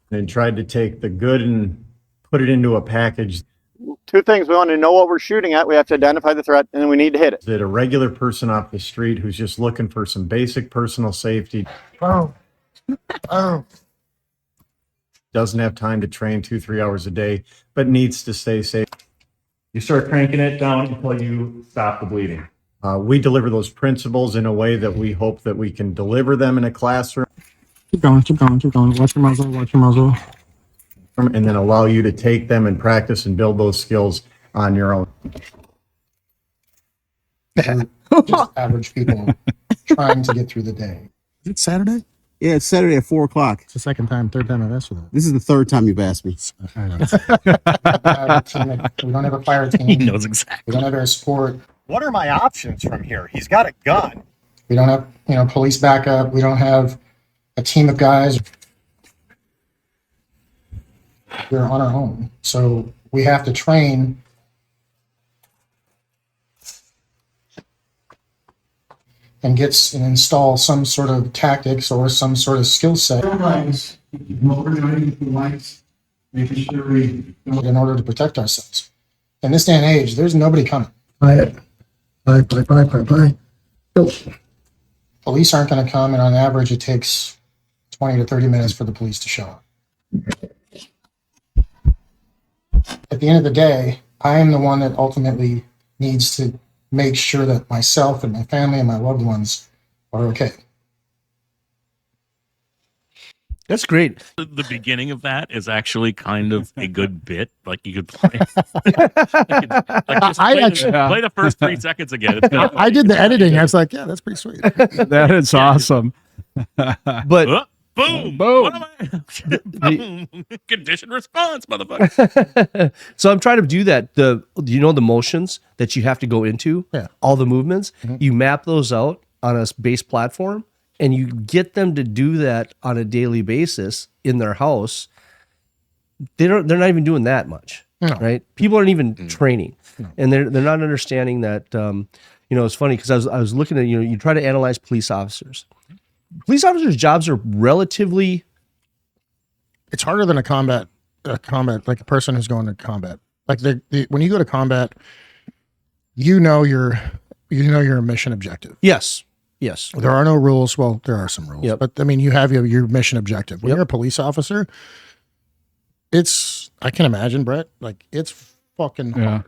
and tried to take the good and put it into a package Two things. We want to know what we're shooting at. We have to identify the threat, and then we need to hit it. that a regular person off the street who's just looking for some basic personal safety Oh. doesn't have time to train 2-3 hours a day, but needs to stay safe. You start cranking it down until you stop the bleeding. We deliver those principles in a way that we hope that we can deliver them in a classroom Keep going. Watch your muzzle. and then allow you to take them and practice and build those skills on your own. Just average people trying to get through the day. Is it Saturday? Yeah, it's Saturday at 4:00. It's the third time I've asked for that. This is the third time you've asked me. We don't have a fire team. He knows exactly. We don't have air support. What are my options from here? He's got a gun. We don't have, police backup. We don't have a team of guys. We're on our own. So we have to train and install some sort of tactics or some sort of skill set in order to protect ourselves. In this day and age, there's nobody coming. Bye. Police aren't going to come, and on average, it takes 20 to 30 minutes for the police to show up. At the end of the day, I am the one that ultimately needs to make sure that myself and my family and my loved ones are okay. That's great. The beginning of that is actually kind of a good bit. Like you could play. Play the first 3 seconds again. It's gonna, I did the editing. I was like, yeah, that's pretty sweet. That is awesome. But boom, Boom. What am I? Boom. Condition response, motherfucker. so I'm trying to do that. The motions that you have to go into, Yeah. all the movements, you map those out on a base platform, and you get them to do that on a daily basis in their house. They're not even doing that much, No. right? People aren't even training, and they're not understanding that. It's funny because I was looking at, you try to analyze police officers. Police officers' jobs are relatively. It's harder than a combat, like a person who's going to combat. Like when you go to combat, you know your mission objective. Yes. There are no rules. Well, there are some rules, but I mean, you have your mission objective. When you're a police officer, I can imagine, Brett, like it's fucking hard.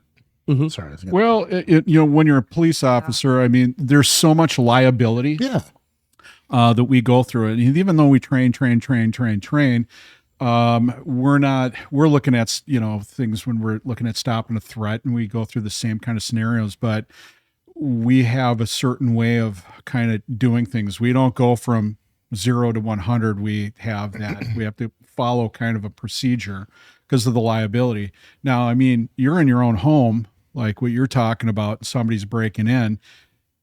Mm-hmm. Sorry. Well, when you're a police officer, I mean, there's so much liability that we go through. And even though we train, we're looking at, things when we're looking at stopping a threat, and we go through the same kind of scenarios, but we have a certain way of kind of doing things. We don't go from 0 to 100. We have to follow kind of a procedure because of the liability. Now, I mean, you're in your own home, like what you're talking about, somebody's breaking in,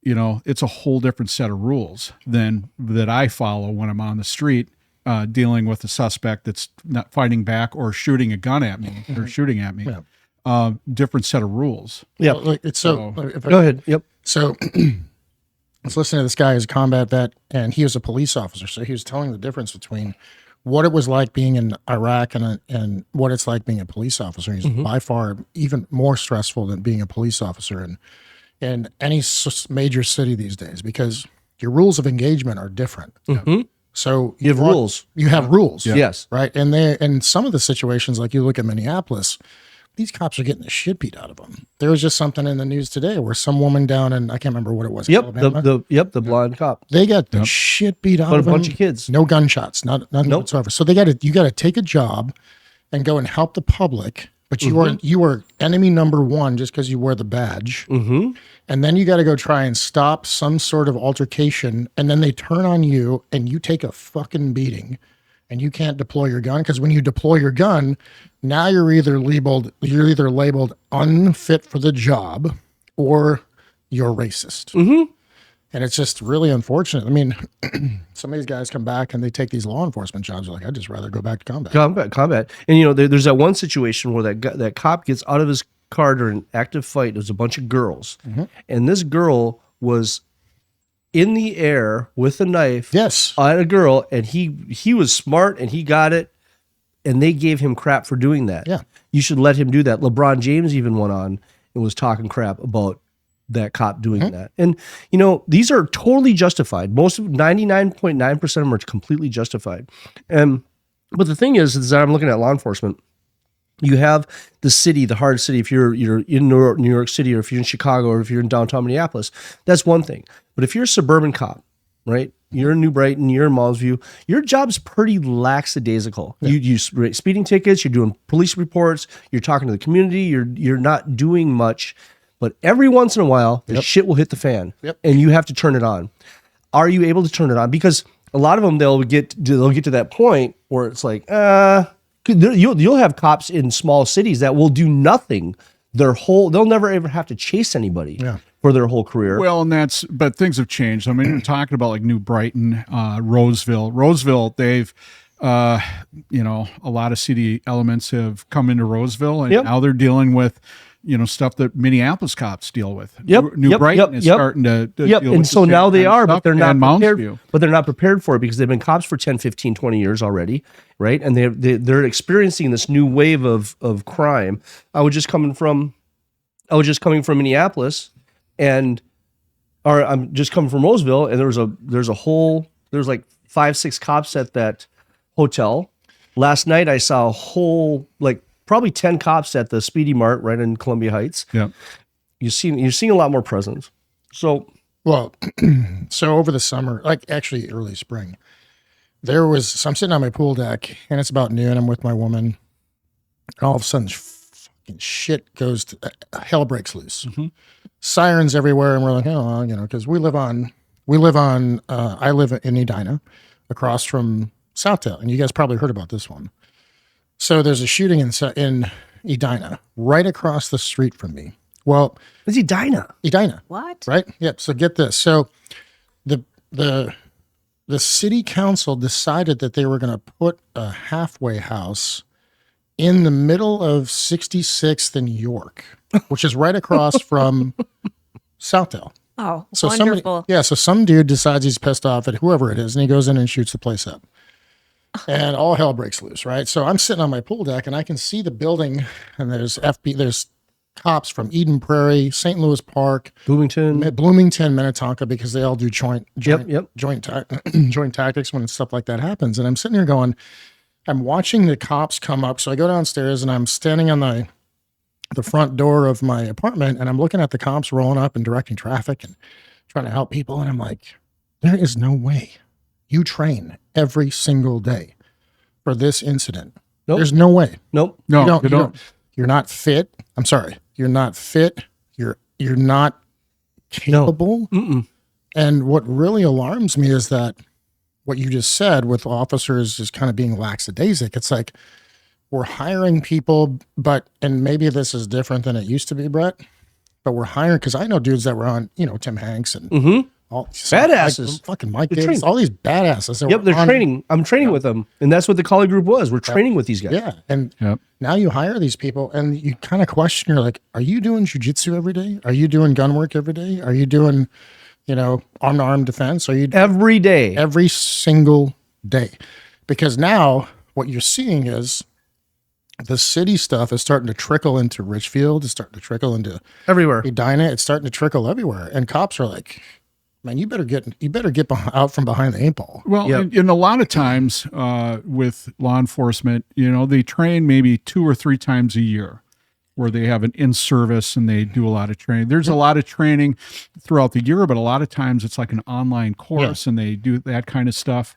it's a whole different set of rules than that I follow when I'm on the street, dealing with a suspect that's not fighting back or shooting a gun at me or shooting at me. Yeah. Different set of rules. Yeah. Go ahead. Yep. So I was listening to this guy who's a combat vet, and he was a police officer. So he was telling the difference between what it was like being in Iraq and what it's like being a police officer. He's by far even more stressful than being a police officer in any major city these days, because your rules of engagement are different. Mm-hmm. So you have rules. You have rules. Yeah. Yes. Right. And in some of the situations, like you look at Minneapolis, these cops are getting the shit beat out of them. There was just something in the news today where some woman down in, I can't remember what it was. Yep. Alabama, The blonde cop. they got the shit beat out But of them. a bunch of kids. No gunshots, nothing whatsoever. So you got to take a job and go and help the public, but you are enemy number one just because you wear the badge. Mm-hmm. And then you got to go try and stop some sort of altercation, and then they turn on you and you take a fucking beating, and you can't deploy your gun, because when you deploy your gun, now you're either labeled unfit for the job or you're racist. Mm-hmm. And it's just really unfortunate. I mean, some of these guys come back and they take these law enforcement jobs. They're like, I'd just rather go back to combat. Combat. And there's that one situation where that cop gets out of his car during an active fight. There's a bunch of girls, and this girl was in the air with a knife. Yes, at a girl, and he was smart and he got it, and they gave him crap for doing that. Yeah, you should let him do that. LeBron James even went on and was talking crap about that cop doing that. And these are totally justified. 99.9% of them are completely justified. But the thing is that I'm looking at law enforcement. You have the city, the hard city. If you're in New York City, or if you're in Chicago, or if you're in downtown Minneapolis, that's one thing. But if you're a suburban cop, right? You're in New Brighton, you're in Mallsview, your job's pretty lackadaisical. Yeah. You write speeding tickets, you're doing police reports, you're talking to the community, you're not doing much. But every once in a while, the shit will hit the fan, and you have to turn it on. Are you able to turn it on? Because a lot of them, they'll get to that point where it's like, you'll have cops in small cities that will do nothing. They'll never ever have to chase anybody for their whole career. Well, but things have changed. I mean, we're talking about like New Brighton, Roseville, they've, a lot of city elements have come into Roseville, and now they're dealing with, stuff that Minneapolis cops deal with. New Brighton is starting to deal with. And so now they are, but they're not prepared. But they're not prepared for it because they've been cops for 10, 15, 20 years already, right? And they're experiencing this new wave of crime. I was just coming from Minneapolis, or I'm just coming from Roseville, and there's like 5-6 cops at that hotel. Last night I saw a whole probably 10 cops at the Speedy Mart right in Columbia Heights. Yeah. You're seeing a lot more presence. So over the summer, actually early spring, I'm sitting on my pool deck, and it's about noon. I'm with my woman, and all of a sudden fucking shit hell breaks loose. Mm-hmm. Sirens everywhere. And we're like, cause I live in Edina across from Southdale, and you guys probably heard about this one. So there's a shooting in Edina, right across the street from me. Well, it's Edina. What? Right? Yep. So get this. So the city council decided that they were going to put a halfway house in the middle of 66th and York, which is right across from Southdale. Oh, So wonderful. so some dude decides he's pissed off at whoever it is, and he goes in and shoots the place up. And all hell breaks loose, right? So I'm sitting on my pool deck, and I can see the building, and there's cops from Eden Prairie, St. Louis Park, Bloomington. Minnetonka, because they all do joint tactics when stuff like that happens. And I'm sitting here going, I'm watching the cops come up. So I go downstairs, and I'm standing on the front door of my apartment, and I'm looking at the cops rolling up and directing traffic and trying to help people. And I'm like, there is no way you train every single day for this incident. Nope. There's no way. Nope. No, you don't. You're not fit. I'm sorry. You're not fit. You're not capable. No. And what really alarms me is that what you just said with officers is kind of being lackadaisic. It's like, we're hiring people, and maybe this is different than it used to be, Brett, but we're hiring, because I know dudes that were on, Tim Hanks and all Badasses. like fucking Mike Davis, all these badasses. that Yep, were they're on- training. I'm training with them, and that's what the collie group was. We're training with these guys. Yeah, and now you hire these people, and you kind of question. You're like, are you doing jujitsu every day? Are you doing gun work every day? Are you doing, arm defense? Are you Every day. every single day? Because now what you're seeing is the city stuff is starting to trickle into Richfield. It's starting to trickle into Everywhere. Edina. It's starting to trickle everywhere, and cops are like, man, you better get out from behind the 8 ball. Well, Yep. and a lot of times with law enforcement, they train maybe 2 or 3 times a year where they have an in-service and they do a lot of training. There's a lot of training throughout the year, but a lot of times it's like an online course and they do that kind of stuff.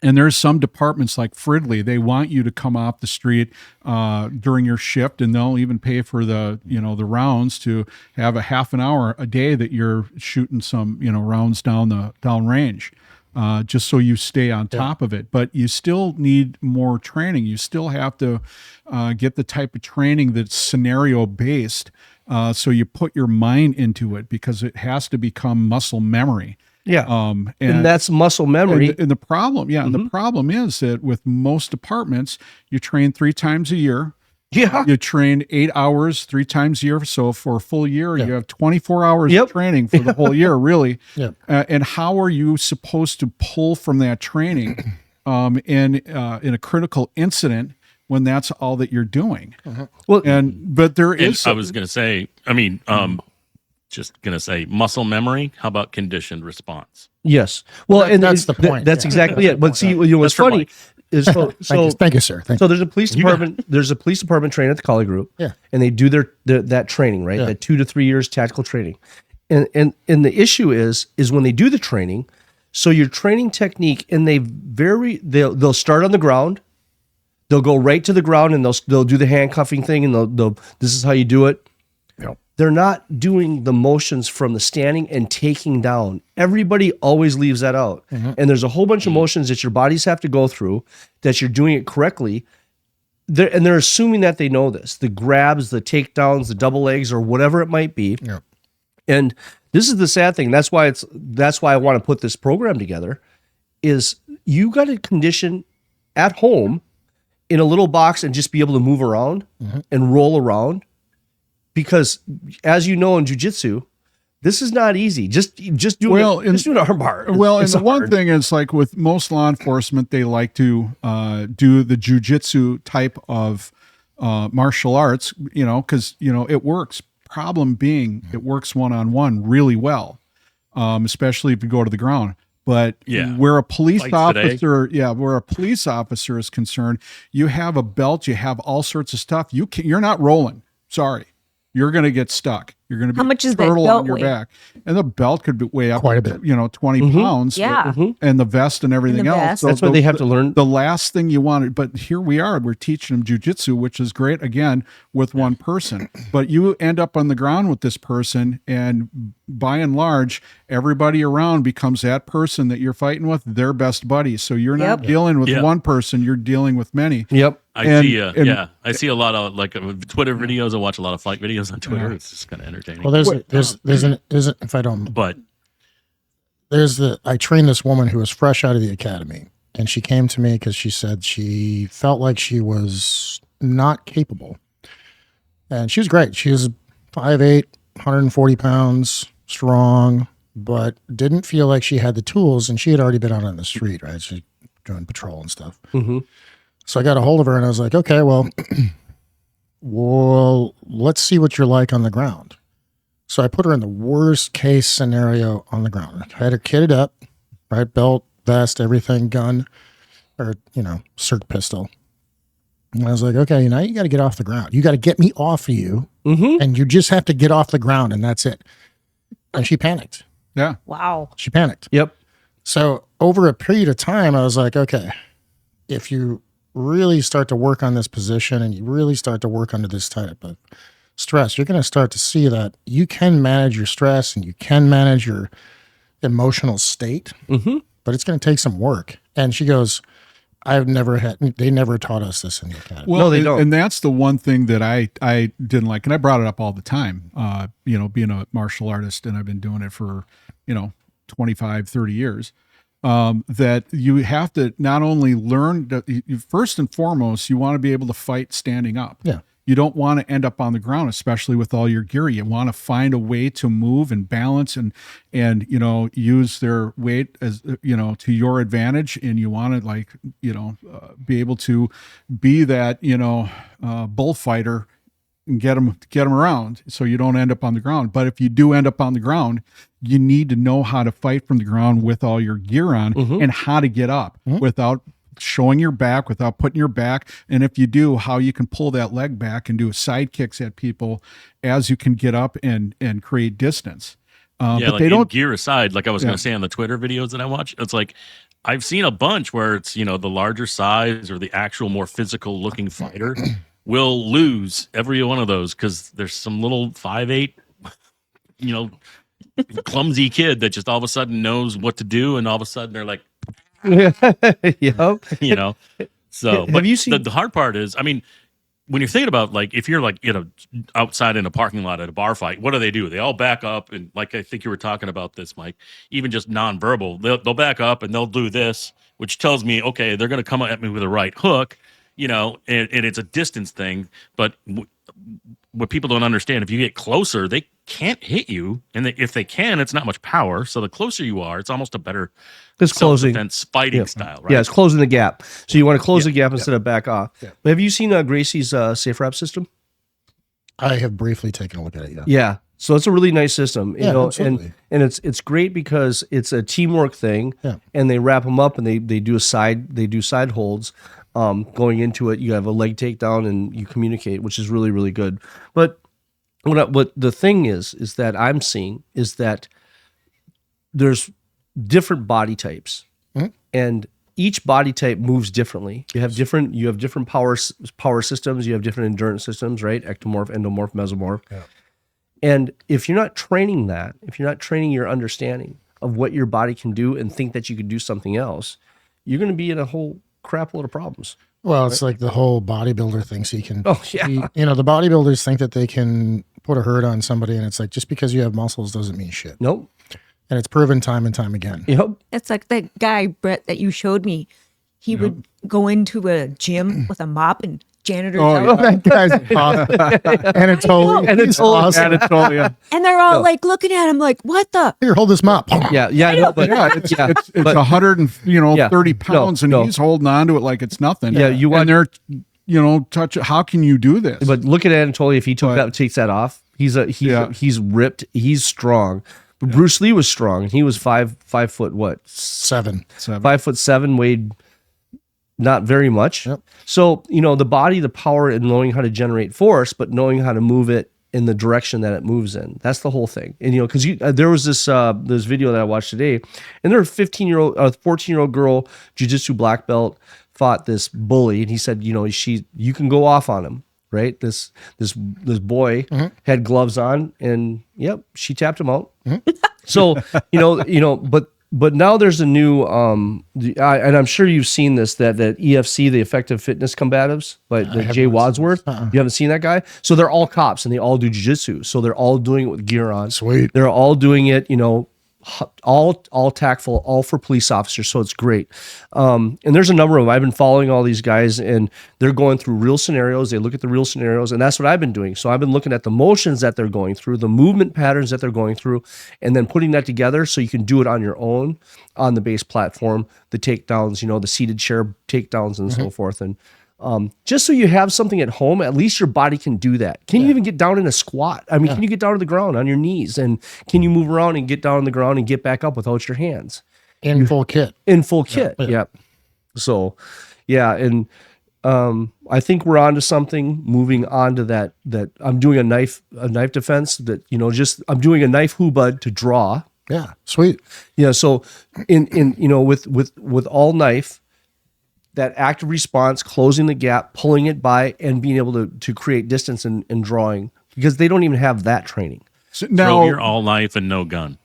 And there's some departments like Fridley, they want you to come off the street during your shift, and they'll even pay for the rounds to have a half an hour a day that you're shooting some, rounds down range, just so you stay on top of it. But you still need more training. You still have to get the type of training that's scenario based. So you put your mind into it, because it has to become muscle memory. Yeah. And that's muscle memory. And the problem, the problem is that with most departments, you train 3 times a year. Yeah. You train 8 hours 3 times a year. So for a full year, you have 24 hours of training for the whole year, really. Yeah. And how are you supposed to pull from that training in a critical incident when that's all that you're doing? Well, but there is. I was going to say, just going to say muscle memory. How about conditioned response? Yes. Well, and that's the point. That's Yeah. exactly it. But see, what's funny is Thank you, sir. Thank so there's a police department. There's a police department trained at the collie group. Yeah. And they do that training, right? That 2 to 3 years tactical training. And the issue is when they do the training, so your training technique, and they'll start on the ground. They'll go right to the ground, and they'll do the handcuffing thing, and they'll this is how you do it. They're not doing the motions from the standing and taking down. Everybody always leaves that out. And there's a whole bunch of motions that your bodies have to go through, that you're doing it correctly. They're assuming that they know this. The grabs, the takedowns, the double legs, or whatever it might be. Yeah. And this is the sad thing. That's why I want to put this program together, is you got to condition at home in a little box and just be able to move around and roll around. Because as you know, in jiu-jitsu, this is not easy. Just do an arm bar. Well, and It's the one hard. thing is, like with most law enforcement, they like to do the jiu-jitsu type of martial arts, because, it works. Problem being, it works one-on-one really well, especially if you go to the ground. But where a police officer, where a police officer is concerned, you have a belt, you have all sorts of stuff. You're not rolling. Sorry. You're going to get stuck. You're going to be How much is that turtle belt on your weigh? back. And the belt could weigh up Quite a bit. 20 pounds. Yeah. And the vest and everything And the else. vest. So That's why they have to learn. The last thing you want, but here we are, we're teaching them jujitsu, which is great, again, with one person. But you end up on the ground with this person, and by and large, everybody around becomes that person that you're fighting with, their best buddy. So you're not dealing with one person, you're dealing with many. Yep. I see a lot of Twitter videos. I watch a lot of fight videos on Twitter. It's just kind of entertaining. Well, if I don't, but I trained this woman who was fresh out of the academy, and she came to me because she said she felt like she was not capable. And she was great. She was 5'8", 140 pounds, strong, but didn't feel like she had the tools, and she had already been out on the street, right? She's doing patrol and stuff. Mm-hmm. So I got a hold of her and I was like, okay, well, let's see what you're like on the ground. So I put her in the worst case scenario on the ground. I had her kitted up, right? Belt, vest, everything, gun, or, circ pistol. And I was like, okay, now you got to get off the ground. You got to get me off of you. Mm-hmm. And you just have to get off the ground, and that's it. And she panicked. Yeah. Wow. She panicked. Yep. So over a period of time, I was like, okay, if you really start to work on this position and you really start to work under this type of stress, you're going to start to see that you can manage your stress and you can manage your emotional state, but it's going to take some work. And she goes, they never taught us this in the academy. Well, No, they don't. And that's the one thing that I didn't like. And I brought it up all the time, being a martial artist, and I've been doing it for, 25, 30 years, that you have to not only learn that first and foremost, you want to be able to fight standing up. Yeah. You don't want to end up on the ground, especially with all your gear. You want to find a way to move and balance and use their weight as, to your advantage. And you want to be able to be that, bullfighter and get them around so you don't end up on the ground. But if you do end up on the ground, you need to know how to fight from the ground with all your gear on and how to get up without showing your back, without putting your back. And if you do, how you can pull that leg back and do side kicks at people as you can get up and create distance. Yeah, but like they don't. gear aside, like I was going to say on the Twitter videos that I watch, it's like I've seen a bunch where it's, the larger size or the actual more physical looking fighter will lose every one of those because there's some little 5'8", clumsy kid that just all of a sudden knows what to do, and all of a sudden they're like, Yep. So, Have but you seen the hard part is, I mean, when you're thinking about like if you're like outside in a parking lot at a bar fight, what do? They all back up, and like I think you were talking about this, Mike. Even just nonverbal, they'll back up and they'll do this, which tells me, okay, they're going to come at me with a right hook, and it's a distance thing. But what people don't understand, if you get closer, they can't hit you, and if they can, it's not much power. So the closer you are, it's almost a better self-defense fighting style, right? Yeah, it's closing the gap. So you want to close the gap instead of back off. Yeah. But have you seen Gracie's Safe Wrap system? I have briefly taken a look at it. Yeah. Yeah. So it's a really nice system, absolutely. and it's great because it's a teamwork thing, and they wrap them up and they do side holds. Going into it, you have a leg takedown and you communicate, which is really, really good. But what the thing is that I'm seeing is that there's different body types, and each body type moves differently. You have different power systems. You have different endurance systems, right? Ectomorph, endomorph, mesomorph. Yeah. And if you're not training if you're not training your understanding of what your body can do and think that you could do something else, you're going to be in a whole crap load of problems. Well, it's like the whole bodybuilder thinks he can. Oh yeah. The bodybuilders think that they can put a hurt on somebody, and it's like just because you have muscles doesn't mean shit. Nope. And it's proven time and time again. Yep. It's like that guy, Brett, that you showed me. He would go into a gym with a mop and janitor's out. That guy's awesome. Anatolia. And they're all like looking at him like, what the? Here, hold this mop. Yeah. No, but It's 130 pounds, and he's holding on to it like it's nothing. Yeah, and they're touch it. How can you do this? But look at Anatoly. If he takes that off, he's ripped. He's strong. But Bruce Lee was strong, and he was 5 foot what? 7. 5'7", weighed not very much. Yep. So the body, the power, and knowing how to generate force, but knowing how to move it in the direction that it moves in. That's the whole thing. And because there was this video that I watched today, and there was a 14-year-old girl, jiu-jitsu black belt, fought this bully, and he said, you can go off on him, right? This boy had gloves on, and she tapped him out. So but now there's a new and I'm sure you've seen this that EFC, the Effective Fitness Combatives, like the Jay Wadsworth. You haven't seen that guy? So they're all cops and they all do jiu-jitsu. So they're all doing it with gear on. Sweet. They're all doing it, all tactful, all for police officers. So it's great. And there's a number of them. I've been following all these guys, and they're going through real scenarios. They look at the real scenarios, and that's what I've been doing. So I've been looking at the motions that they're going through, the movement patterns that they're going through, and then putting that together so you can do it on your own on the base platform, the takedowns, the seated chair takedowns and so forth. And just so you have something at home, at least your body can do that. Can you even get down in a squat? I mean, can you get down to the ground on your knees? And can you move around and get down on the ground and get back up without your hands? In full kit. In full kit, yep. So, yeah, and I think we're on to something, moving on to that I'm doing a knife defense that, I'm doing a knife hubud to draw. Yeah, sweet. Yeah, so in with all knife, that active response, closing the gap, pulling it by, and being able to create distance in drawing, because they don't even have that training. So now you're all knife and no gun.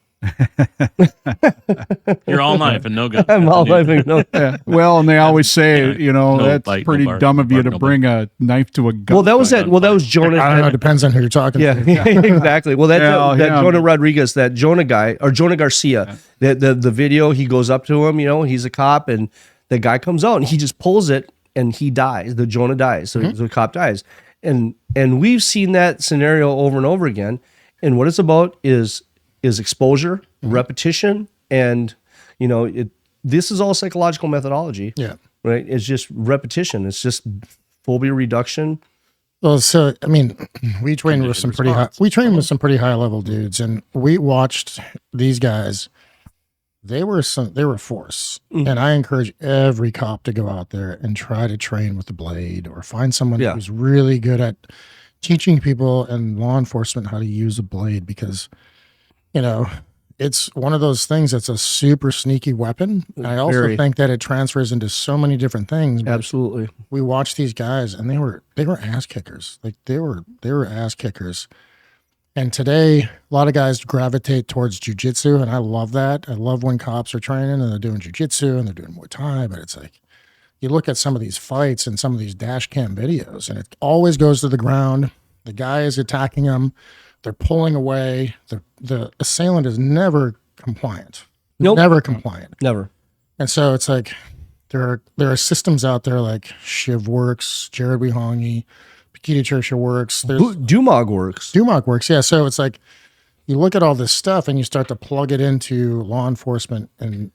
You're all knife and no gun. I'm all knife and no gun. Well, and they always say, that's bite, pretty bark, dumb of you bark, to no bring a knife to a gun. Well, that was that. Well, that was Jonah. I don't know. It depends on who you're talking Yeah, to. exactly. Well, that Yeah. Jonah Rodriguez, that Jonah guy, or Jonah Garcia, the video, he goes up to him, he's a cop, and the guy comes out and he just pulls it and he dies. The Jonah dies. So the cop dies. And we've seen that scenario over and over again. And what it's about is exposure, repetition, and this is all psychological methodology. Yeah. Right. It's just repetition. It's just phobia reduction. Well, so I mean, we trained with some pretty high level dudes, and we watched these guys. They were force, and I encourage every cop to go out there and try to train with the blade, or find someone who's really good at teaching people and law enforcement how to use a blade, because it's one of those things that's a super sneaky weapon. I also think that it transfers into so many different things. Absolutely. We watched these guys, and they were ass kickers. Like they were ass kickers. And today, a lot of guys gravitate towards jiu-jitsu, and I love that. I love when cops are training and they're doing jiu-jitsu and they're doing Muay Thai, but it's like, you look at some of these fights and some of these dash cam videos, and it always goes to the ground. The guy is attacking them. They're pulling away. The assailant is never compliant. Nope. Never compliant. Never. And so it's like, there are systems out there like Shiv works, Jared Wihongi, Pakita Chersha works. Dumog works. Dumog works, yeah. So it's like, you look at all this stuff and you start to plug it into law enforcement and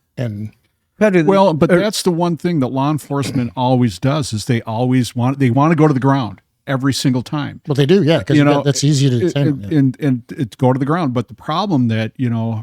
well, but that's the one thing that law enforcement always does, is they want to go to the ground every single time. Well, they do, yeah, because that's easy to detain. And it's go to the ground. But the problem that,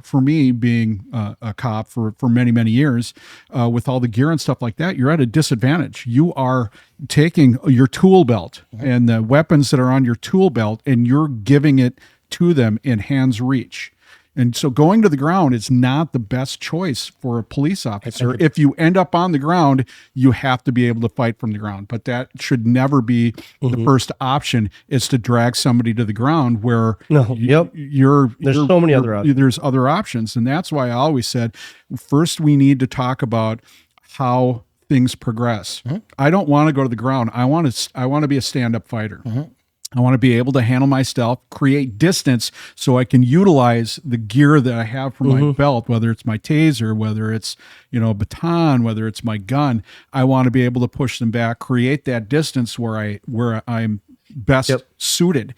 for me being a cop for many, many years, with all the gear and stuff like that, you're at a disadvantage. You are taking your tool belt and the weapons that are on your tool belt, and you're giving it to them in hand's reach. And so going to the ground is not the best choice for a police officer. If you end up on the ground, you have to be able to fight from the ground. But that should never be the first option, is to drag somebody to the ground where there's so many other options. There's other options. And that's why I always said, first we need to talk about how things progress. I don't want to go to the ground. I want to be a stand-up fighter. I want to be able to handle myself, create distance, so I can utilize the gear that I have from my belt, whether it's my taser, whether it's, a baton, whether it's my gun. I want to be able to push them back, create that distance where I'm best suited.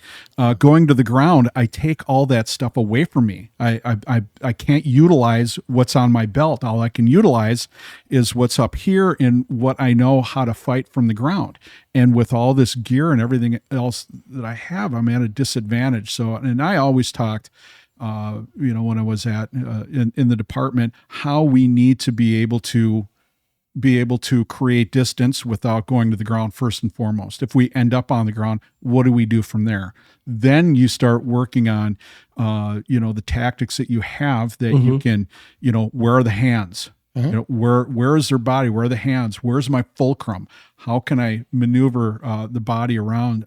Going to the ground, I take all that stuff away from me. I can't utilize what's on my belt. All I can utilize is what's up here and what I know how to fight from the ground. And with all this gear and everything else that I have, I'm at a disadvantage. So, and I always talked, when I was in the department, how we need to be able to create distance without going to the ground first and foremost. If we end up on the ground, what do we do from there? Then you start working on, the tactics that you have that you can, where are the hands? Where is their body? Where are the hands? Where's my fulcrum? How can I maneuver the body around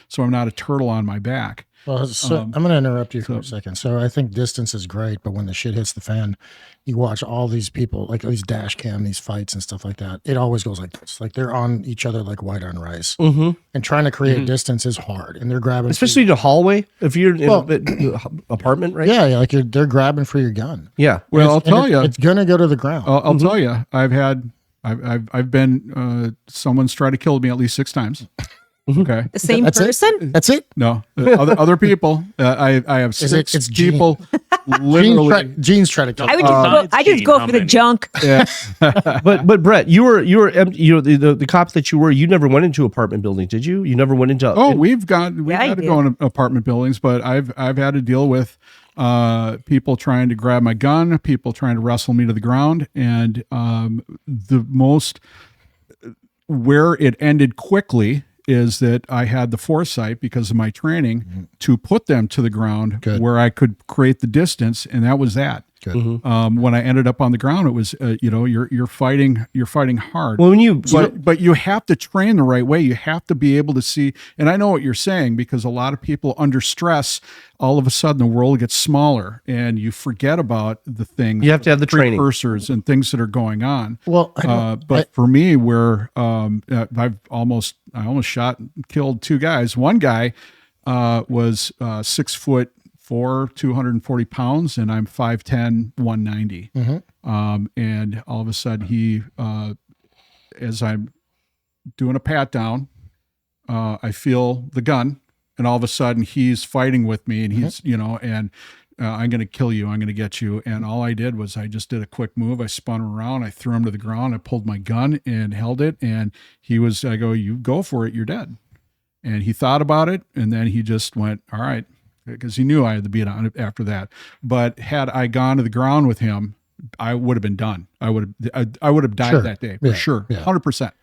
so I'm not a turtle on my back? Well, so I'm going to interrupt you for a second. So I think distance is great, but when the shit hits the fan, you watch all these people, like these dash cam, these fights and stuff like that. It always goes like this. Like they're on each other like white on rice. Mm-hmm. And trying to create distance is hard. And they're grabbing. Especially in a hallway, if you're in an apartment, right? Yeah, like they're grabbing for your gun. Yeah. Well, I'll tell you. It's going to go to the ground. I'll tell you. I've been, someone's tried to kill me at least 6 times. Okay. The same That's person? It? That's it? No, other people. I have 6 people. Literally, Gene's try to kill. I just go for the junk. yeah. But Brett, you were the cop that you were. You never went into apartment buildings, did you? You never went into. We've had to go in apartment buildings, but I've had to deal with people trying to grab my gun, people trying to wrestle me to the ground, and where it ended quickly is that I had the foresight because of my training to put them to the ground where I could create the distance, and that was that. When I ended up on the ground, it was you're fighting hard. Well, but you have to train the right way. You have to be able to see. And I know what you're saying, because a lot of people under stress, all of a sudden the world gets smaller, and you forget about the things. You have to have the training, precursors, and things that are going on. Well, for me, where I almost shot and killed 2 guys. One guy was 6'4", 240 pounds, and I'm 5'10", 190. And all of a sudden he, as I'm doing a pat down, I feel the gun, and all of a sudden he's fighting with me, and he's, I'm going to kill you. I'm going to get you. And all I did was I just did a quick move. I spun around, I threw him to the ground. I pulled my gun and held it. And I go, you go for it. You're dead. And he thought about it. And then he just went, all right. Because he knew I had the beat on it after that. But had I gone to the ground with him, I would have been done. I would have died that day for sure. 100%.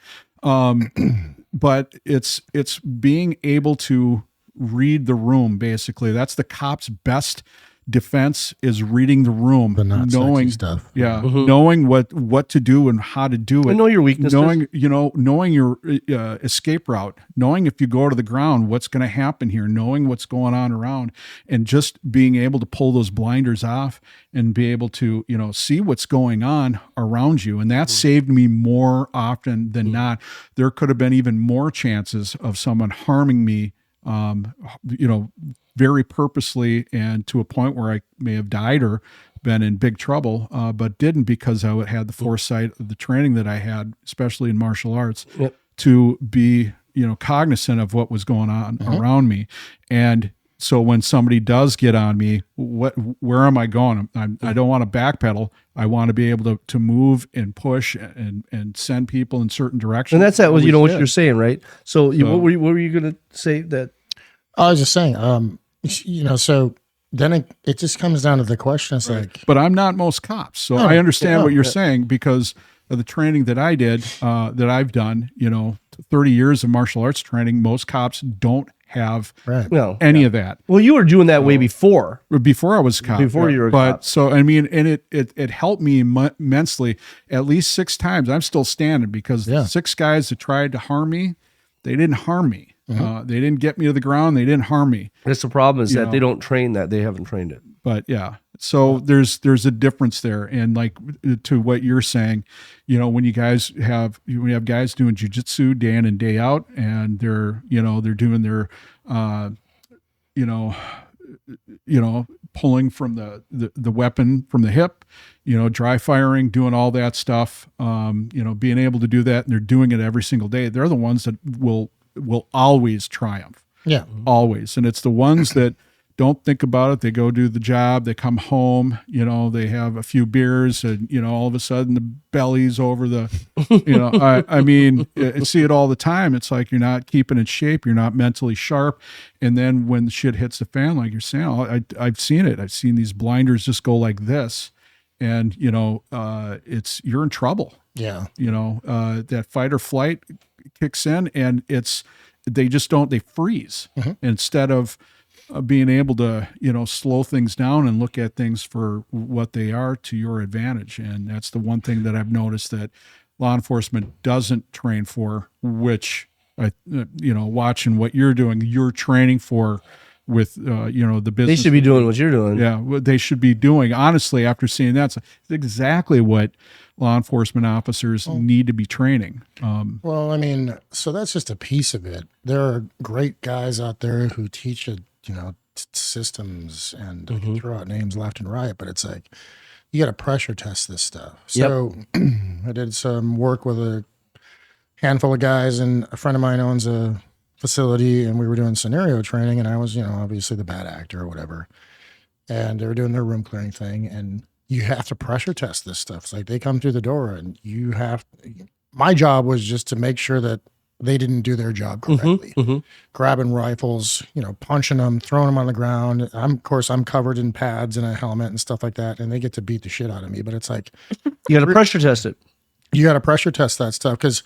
But it's being able to read the room. Basically, that's the cop's best defense, is reading the room, knowing stuff. Knowing what to do and how to do it. And know your weaknesses. Knowing your escape route, knowing if you go to the ground, what's going to happen here, knowing what's going on around, and just being able to pull those blinders off and be able to, see what's going on around you. And that saved me more often than not. There could have been even more chances of someone harming me, very purposely, and to a point where I may have died or been in big trouble, but didn't, because I had the foresight of the training that I had, especially in martial arts, to be, cognizant of what was going on around me. And so when somebody does get on me, where am I going? I don't want to backpedal. I want to be able to move and push and send people in certain directions. And that's what you're saying, right? So what were you going to say that? I was just saying, so then it just comes down to the question. It's like, but I'm not most cops, so I understand what you're saying, because of the training that I did, that I've done, 30 years of martial arts training. Most cops don't have any of that. Well, you were doing that way before I was a cop. Before you were a cop. So, I mean, and it helped me immensely. At least 6 times. I'm still standing, because the 6 guys that tried to harm me, they didn't harm me. They didn't get me to the ground. They didn't harm me. That's the problem, is that they don't train that. They haven't trained it. But so there's a difference there. And like, to what you're saying, when you have guys doing jiu-jitsu day in and day out, and they're doing their, pulling from the weapon from the hip, dry firing, doing all that stuff, being able to do that, and they're doing it every single day. They're the ones that will always triumph. Yeah. Always. And it's the ones that don't think about it. They go do the job, they come home, they have a few beers, and, all of a sudden the belly's over the, I see it all the time. It's like, you're not keeping in shape. You're not mentally sharp. And then when the shit hits the fan, like you're saying, I've seen it. I've seen these blinders just go like this, and, you're in trouble. Yeah. That fight or flight kicks in, and they freeze instead of being able to, slow things down and look at things for what they are to your advantage. And that's the one thing that I've noticed that law enforcement doesn't train for, which watching what you're doing, you're training for with the business. They should be doing what you're doing. Yeah, what they should be doing. Honestly, after seeing that, it's exactly what law enforcement officers need to be training. Well, I mean, so that's just a piece of it. There are great guys out there who teach systems, and I can throw out names left and right, but it's like you got to pressure test this stuff. So I did some work with a handful of guys, and a friend of mine owns a facility, and we were doing scenario training, and I was, obviously the bad actor or whatever, and they were doing their room clearing thing, and you have to pressure test this stuff. It's like they come through the door, and my job was just to make sure that they didn't do their job correctly. Grabbing rifles, punching them, throwing them on the ground. I'm covered in pads and a helmet and stuff like that, and they get to beat the shit out of me. But it's like, you got to pressure test it. You got to pressure test that stuff, because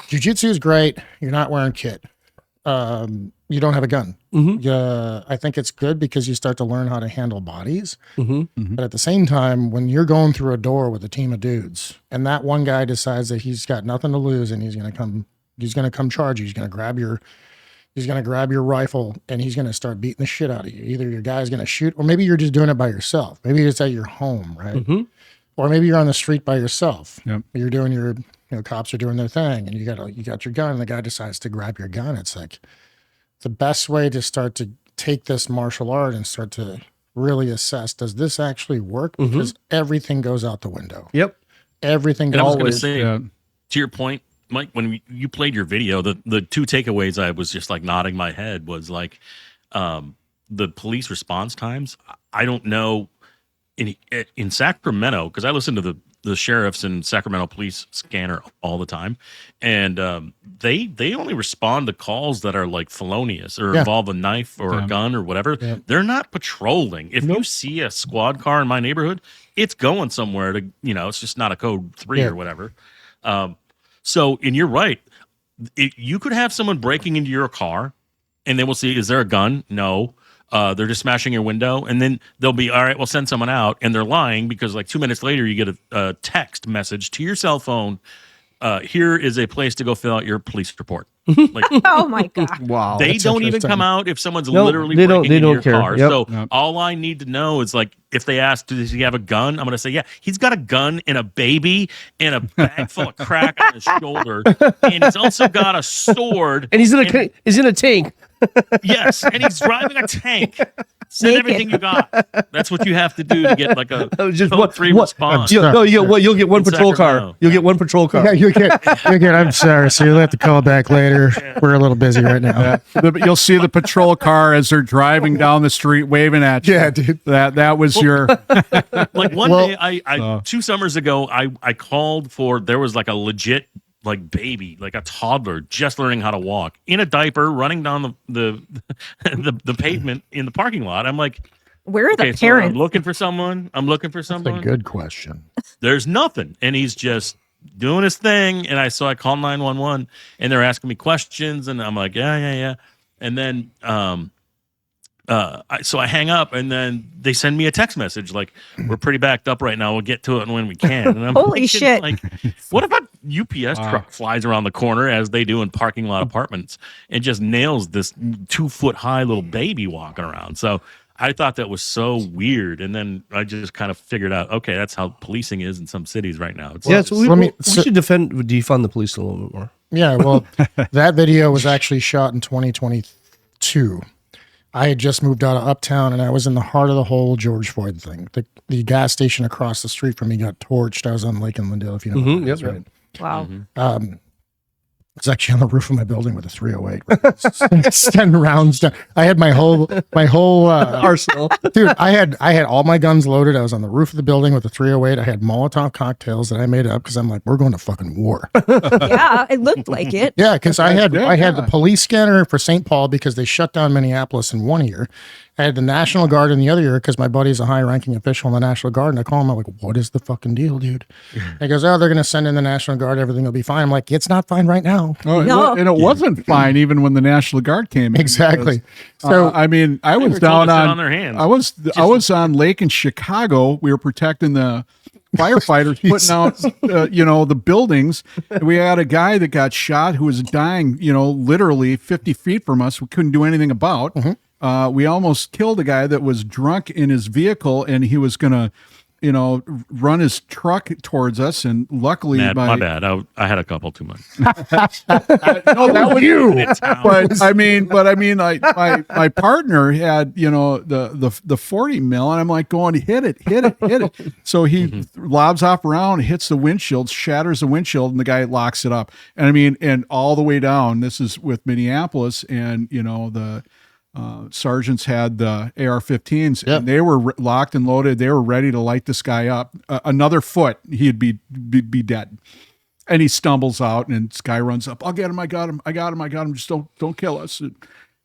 jiu-jitsu is great. You're not wearing kit. You don't have a gun. I think it's good because you start to learn how to handle bodies. But at the same time, when you're going through a door with a team of dudes, and that one guy decides that he's got nothing to lose, and he's going to come charge you. He's going to grab your rifle, and he's going to start beating the shit out of you. Either your guy's going to shoot, or maybe you're just doing it by yourself. Maybe it's at your home, right? Or maybe you're on the street by yourself. You're doing your, cops are doing their thing, and you got your gun, and the guy decides to grab your gun. It's like the best way to start to take this martial art and start to really assess, does this actually work? Because everything goes out the window. Everything goes. And I was going to say, to your point, Mike, when you played your video, the two takeaways I was just like nodding my head was like the police response times. I don't know in Sacramento, because I listen to the sheriffs and Sacramento police scanner all the time, and they only respond to calls that are like felonious or involve a knife or a gun or whatever. They're not patrolling. If you see a squad car in my neighborhood, it's going somewhere to, it's just not a code 3 or whatever. So, and you're right. You could have someone breaking into your car, and they will see, is there a gun? No. They're just smashing your window, and then they'll be, all right, we'll send someone out, and they're lying because like 2 minutes later you get a text message to your cell phone. Here is a place to go fill out your police report. Like, oh my God. Wow. They don't even come out if someone's literally breaking into your car. So all I need to know is like, if they ask, does he have a gun? I'm going to say, yeah, he's got a gun and a baby and a bag full of crack on his shoulder. And he's also got a sword. And he's in a tank. Yes, and he's driving a tank. Send everything you got. That's what you have to do to get like a just code 3 response. You'll get one patrol car. You'll get one patrol car. Yeah, you get. I'm sorry, so you'll have to call back later. We're a little busy right now. You'll see the patrol car as they're driving down the street waving at you. Yeah, dude. That was your. Like one day, I 2 summers ago, I called for, there was like a legit like baby, like a toddler just learning how to walk in a diaper, running down the pavement in the parking lot. I'm like, where are the so parents? I'm looking for someone. That's a good question. There's nothing, and he's just doing his thing. And I called 911, and they're asking me questions, and I'm like, yeah. And then so I hang up, and then they send me a text message like, we're pretty backed up right now. We'll get to it when we can. And I'm Holy thinking, shit. Like, what if a UPS truck flies around the corner as they do in parking lot apartments and just nails this 2-foot high little baby walking around? So I thought that was so weird. And then I just kind of figured out, okay, that's how policing is in some cities right now. So we should defund the police a little bit more. Yeah, well, that video was actually shot in 2022. I had just moved out of Uptown, and I was in the heart of the whole George Floyd thing. The gas station across the street from me got torched. I was on Lake and Lindale, if you know what that is, right? Wow. I was actually on the roof of my building with a 308. 10 rounds down. I had my whole arsenal. Dude, I had all my guns loaded. I was on the roof of the building with a 308. I had Molotov cocktails that I made up because I'm like, we're going to fucking war. Yeah, it looked like it. Yeah, because I had the police scanner for St. Paul because they shut down Minneapolis in one year. I had the National Guard in the other year because my buddy's a high-ranking official in the National Guard, and I call him, I'm like, what is the fucking deal, dude? And he goes, oh, they're going to send in the National Guard. Everything will be fine. I'm like, it's not fine right now. Oh, No. And it wasn't fine even when the National Guard came in. Exactly. Because, So I mean, I was were told down to sit on on their hands. I was on lake in Chicago. We were protecting the firefighters putting out, the buildings. And we had a guy that got shot who was dying, literally 50 feet from us. We couldn't do anything about. we almost killed a guy that was drunk in his vehicle, and he was going to, run his truck towards us. And luckily, My bad. I had a couple too much. no, that was you. But I mean, my partner had, the 40 mil, and I'm like going, hit it. So he lobs off around, hits the windshield, shatters the windshield, and the guy locks it up. And I mean, and all the way down, this is with Minneapolis, and the sergeants had the AR-15s, and they were locked and loaded. They were ready to light this guy up. Another foot, he'd be dead. And he stumbles out, and this guy runs up. I'll get him. I got him. Just don't kill us. And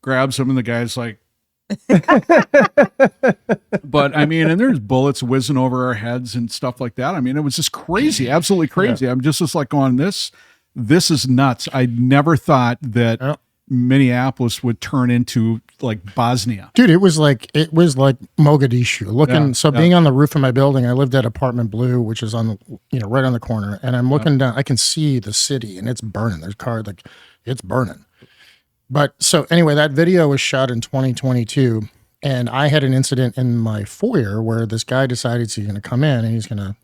grabs him, and the guy's like, but I mean, and there's bullets whizzing over our heads and stuff like that. I mean, it was just crazy, absolutely crazy. I'm just like going, this is nuts. I never thought that Minneapolis would turn into like Bosnia. Dude, it was like Mogadishu. Being on the roof of my building, I lived at Apartment Blue, which is on the, right on the corner, and I'm looking down, I can see the city, and it's burning. There's cars, like, it's burning. But so anyway, that video was shot in 2022, and I had an incident in my foyer where this guy decided he's going to come in, and he's going to,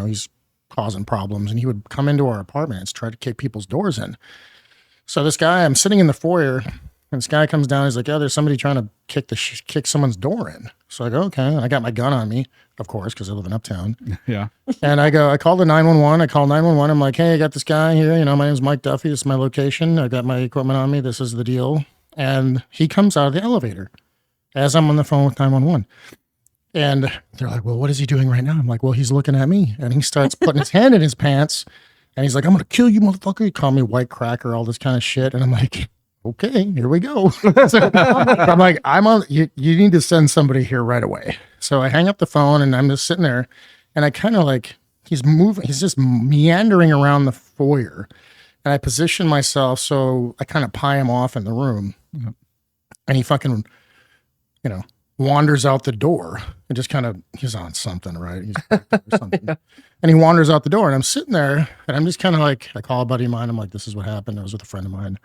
he's causing problems, and he would come into our apartments, try to kick people's doors in. So this guy, I'm sitting in the foyer, and this guy comes down. He's like, there's somebody trying to kick someone's door in. So I go, okay. And I got my gun on me, of course, because I live in Uptown. Yeah. And I call the 911. I call 911. I'm like, hey, I got this guy here. My name's Mike Duffy. This is my location. I got my equipment on me. This is the deal. And he comes out of the elevator as I'm on the phone with 911. And they're like, well, what is he doing right now? I'm like, well, he's looking at me. And he starts putting his hand in his pants. And he's like, I'm going to kill you, motherfucker. He called me white cracker, all this kind of shit. And I'm like, okay, here we go. So I'm like, you need to send somebody here right away. So I hang up the phone, and I'm just sitting there, and I kind of like, he's just meandering around the foyer. And I position myself so I kind of pie him off in the room. Mm-hmm. And he fucking, wanders out the door and just kind of, he's on something, right? He's something. And he wanders out the door, and I'm sitting there, and I'm just kind of like, I call a buddy of mine. I'm like, this is what happened. I was with a friend of mine.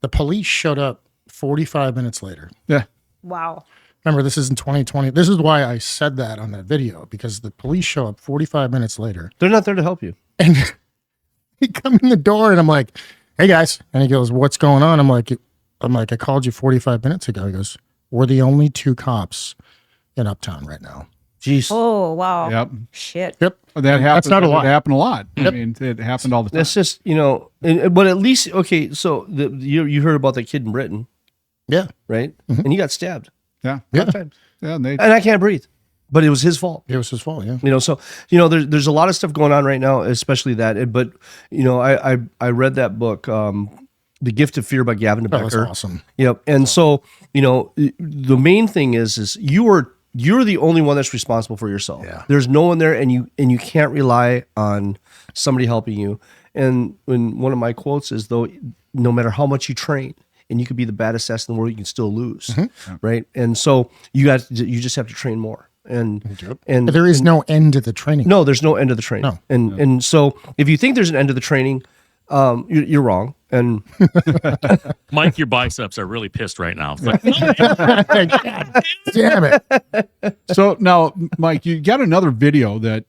The police showed up 45 minutes later. Yeah. Wow. Remember, this is in 2020. This is why I said that on that video, because the police show up 45 minutes later. They're not there to help you. And he come in the door, and I'm like, hey guys. And he goes, what's going on? I'm like, I called you 45 minutes ago. He goes, we're the only two cops in Uptown right now. Jeez. Oh, wow. Yep. Shit. Yep. That happened. That's not a lot. It happened a lot. Yep. I mean, it happened all the time. That's just, but at least, okay, so you heard about that kid in Britain. Yeah. Right? Mm-hmm. And he got stabbed. Yeah. 5 times. Yeah. And I can't breathe. But it was his fault. It was his fault, yeah. There's a lot of stuff going on right now, especially that. But, I read that book, The Gift of Fear by Gavin DeBecker. That was awesome. Yep. And so, the main thing is you're the only one that's responsible for yourself. Yeah. There's no one there, and you can't rely on somebody helping you. And when one of my quotes is, though, no matter how much you train, and you could be the baddest ass in the world, you can still lose. Mm-hmm. Right. And so you just have to train more. And there is no end to the training. No, there's no end to the training. No. And so if you think there's an end to the training, you're wrong. And Mike, your biceps are really pissed right now. It's like, Damn it. So now, Mike, you got another video that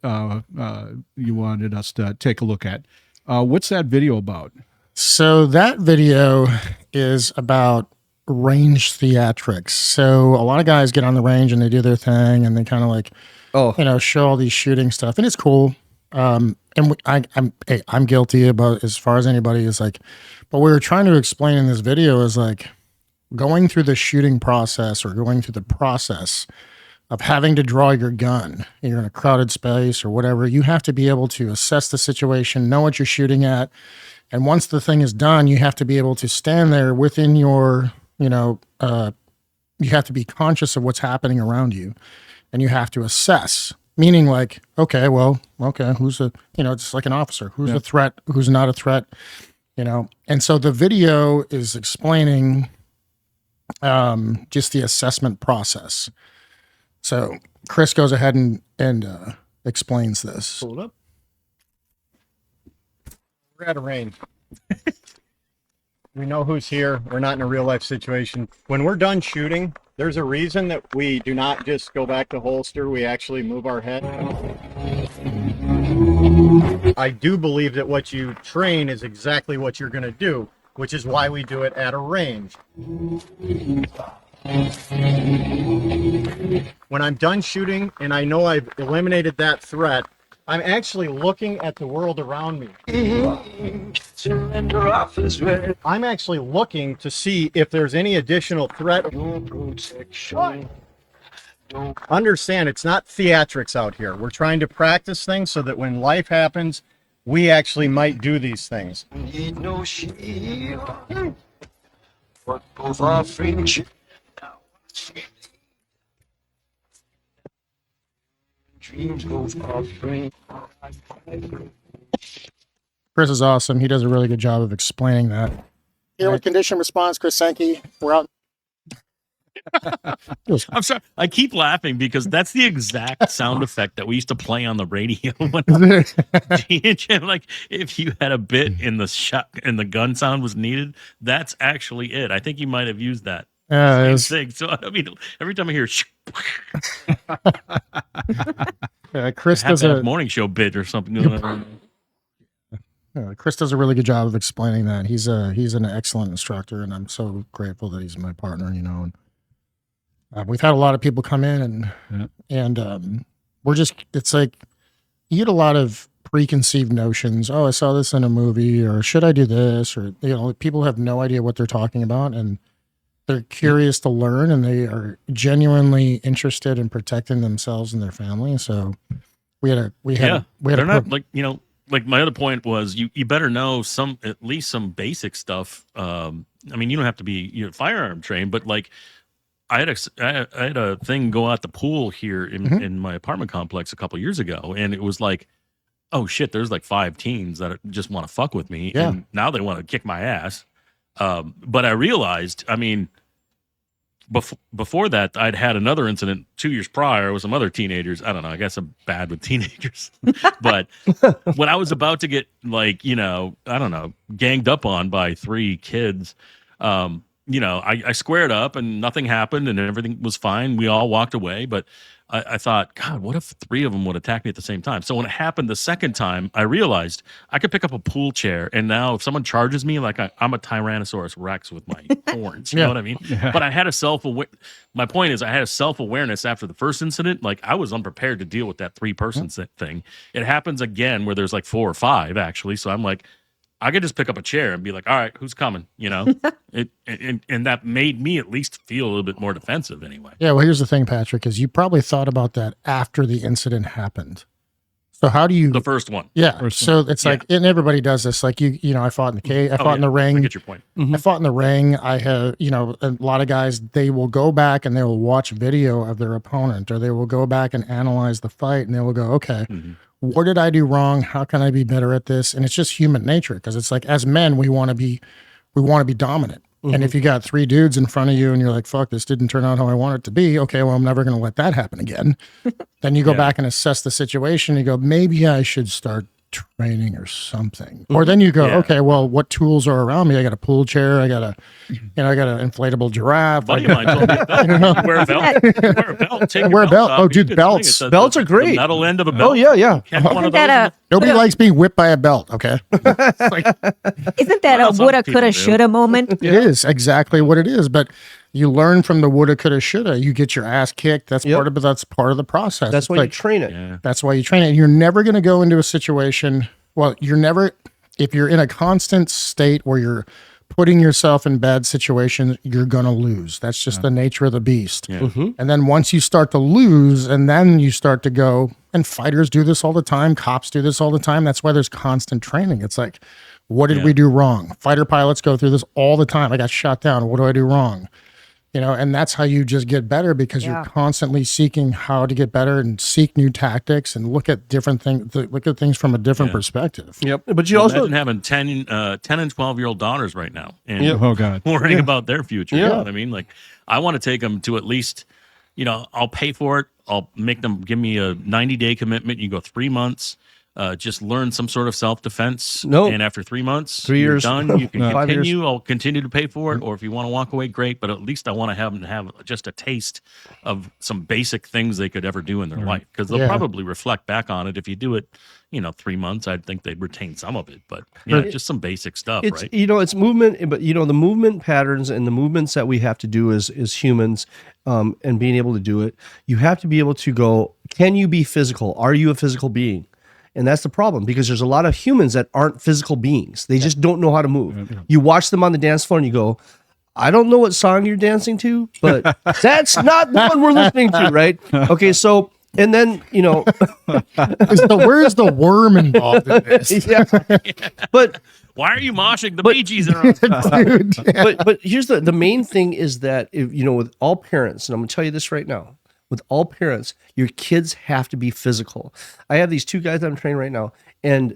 you wanted us to take a look at. What's that video about? So that video is about range theatrics. So a lot of guys get on the range and they do their thing, and they kind of like, show all these shooting stuff, and it's cool. And I'm guilty about as far as anybody is like, but what we were trying to explain in this video is like going through the shooting process, or going through the process of having to draw your gun. You're in a crowded space or whatever. You have to be able to assess the situation, know what you're shooting at. And once the thing is done, you have to be able to stand there within your, you have to be conscious of what's happening around you, and you have to assess. Meaning like, who's it's like an officer. Who's a threat? Who's not a threat? And so the video is explaining just the assessment process. So Chris goes ahead and explains this. Pull it up. We're at a range. We know who's here. We're not in a real life situation. When we're done shooting, there's a reason that we do not just go back to holster. We actually move our head. I do believe that what you train is exactly what you're going to do, which is why we do it at a range. When I'm done shooting and I know I've eliminated that threat, I'm actually looking at the world around me. I'm actually looking to see if there's any additional threat. Understand, it's not theatrics out here. We're trying to practice things so that when life happens, we actually might do these things. Chris is awesome. He does a really good job of explaining that. Here with condition response, Chris Sankey. We're out. I'm sorry. I keep laughing because that's the exact sound effect that we used to play on the radio. Like if you had a bit in the shot and the gun sound was needed, that's actually it. I think you might have used that. Same thing. So I mean, every time I hear, Chris does a morning show bit or something. Chris does a really good job of explaining that. He's an excellent instructor, and I'm so grateful that he's my partner. And we've had a lot of people come in, and we're just, it's like you get a lot of preconceived notions. Oh, I saw this in a movie, or should I do this? Or people have no idea what they're talking about, and they're curious to learn, and they are genuinely interested in protecting themselves and their family. So they're not like my other point was you better know at least some basic stuff. I mean, you don't have to be firearm trained, but like I had a thing go out the pool here in my apartment complex a couple years ago, and it was like, oh shit, there's like 5 teens that just want to fuck with me, and now they want to kick my ass. But I realized, I mean, before that, I'd had another incident 2 years prior with some other teenagers. I don't know. I guess I'm bad with teenagers. But when I was about to get I don't know, ganged up on by 3 kids, I squared up and nothing happened and everything was fine. We all walked away. But I thought, God, what if 3 of them would attack me at the same time? So when it happened the second time, I realized I could pick up a pool chair. And now if someone charges me, like I'm a Tyrannosaurus Rex with my horns, you know what I mean? Yeah. But I had my point is I had a self-awareness after the first incident. Like I was unprepared to deal with that 3-person thing. It happens again where there's like 4 or 5 actually. So I'm like, I could just pick up a chair and be like, all right, who's coming? And that made me at least feel a little bit more defensive anyway. Yeah, well, here's the thing, Patrick, is you probably thought about that after the incident happened. So how do you... The first one. Yeah, so it's like, and everybody does this. Like, I fought in the cave, I fought in the ring. I get your point. I fought in the ring. I have, a lot of guys, they will go back and they will watch video of their opponent, or they will go back and analyze the fight, and they will go, okay, what did I do wrong? How can I be better at this? And it's just human nature, because it's like, as men, we want to be dominant. And if you got 3 dudes in front of you and you're like, fuck, this didn't turn out how I want it to be. Okay, well, I'm never going to let that happen again. Then you go back and assess the situation. You go, maybe I should start training or something. Or then you go, okay, well, what tools are around me? I got a pool chair. I got an inflatable giraffe. Buddy of mine told me wear a belt. Wear a belt. Take wear a belt. Oh, dude, belts. Belts are great. The metal end of a belt. Oh, yeah. Nobody likes being whipped by a belt, okay? Isn't that a woulda, coulda, shoulda moment? It is exactly what it is, but you learn from the woulda, coulda, shoulda. You get your ass kicked. That's part of it. That's part of the process. That's why you train it. Yeah. That's why you train it. And you're never going to go into a situation. Well, if you're in a constant state where you're putting yourself in bad situations, you're going to lose. That's just the nature of the beast. Yeah. And then once you start to lose, and then you start to go, and fighters do this all the time. Cops do this all the time. That's why there's constant training. It's like, what did we do wrong? Fighter pilots go through this all the time. I got shot down. What do I do wrong? And that's how you just get better, because you're constantly seeking how to get better and seek new tactics and look at different things, look at things from a different perspective. Yep. But you also imagine having 10 and 12-year-old daughters right now and oh God, worrying about their future. You know what I mean? Like, I want to take them to at least, I'll pay for it. I'll make them give me a 90-day commitment. You go 3 months. just learn some sort of self-defense. Nope. And after 3 months, 3 you're years. done. You can 5 years. continue. I'll continue to pay for it. Or if you want to walk away, great. But at least I want to have them to have just a taste of some basic things they could ever do in their life. Because they'll probably reflect back on it. If you do it, 3 months, I'd think they'd retain some of it. But just some basic stuff, It's right? it's movement, but the movement patterns and the movements that we have to do as humans, and being able to do it, you have to be able to go, can you be physical? Are you a physical being? And that's the problem, because there's a lot of humans that aren't physical beings. They just don't know how to move. You watch them on the dance floor and you go, I don't know what song you're dancing to, but that's not the one we're listening to, right? Okay, so, and then, where's the worm involved in this? yeah. But why are you moshing? The Bee Gees are on. Dude, yeah. but here's the main thing is that, with all parents, and I'm going to tell you this right now, with all parents, your kids have to be physical. I have these two guys that I'm training right now, and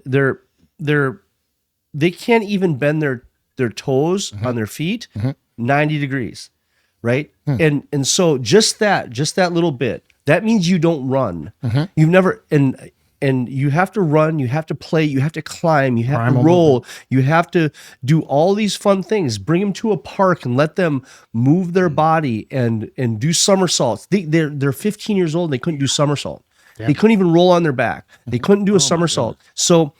they can't even bend their toes on their feet 90 degrees, right? And so just that little bit, that means you don't run. You've never, and you have to run, you have to play, you have to climb, you have to roll, you have to do all these fun things. Bring them to a park and let them move their body and do somersaults. They're 15 years old and they couldn't do somersault. Yeah. They couldn't even roll on their back. They couldn't do a somersault. So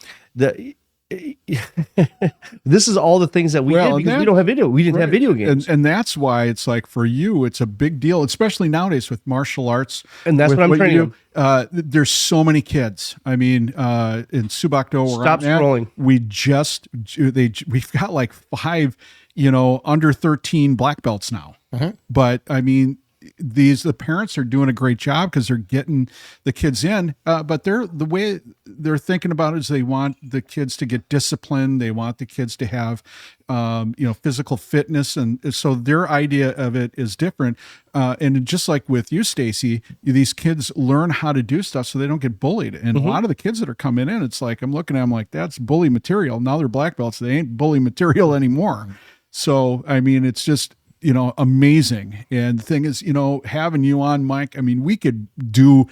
this is all the things that we did because we don't have video. We didn't have video games. And that's why it's like for you, it's a big deal, especially nowadays with martial arts. And that's what I'm training. There's so many kids. I mean, in Subakdo, Stop scrolling. We've got like 5, under 13 black belts now. But I mean, the parents are doing a great job because they're getting the kids in, but the way they're thinking about it is they want the kids to get disciplined. They want the kids to have, physical fitness. And so their idea of it is different. And just like with you, Stacy, these kids learn how to do stuff so they don't get bullied. And a lot of the kids that are coming in, it's like, I'm looking at them like, that's bully material. Now they're black belts. They ain't bully material anymore. So, I mean, it's just, amazing. And the thing is, having you on, Mike, I mean, we could do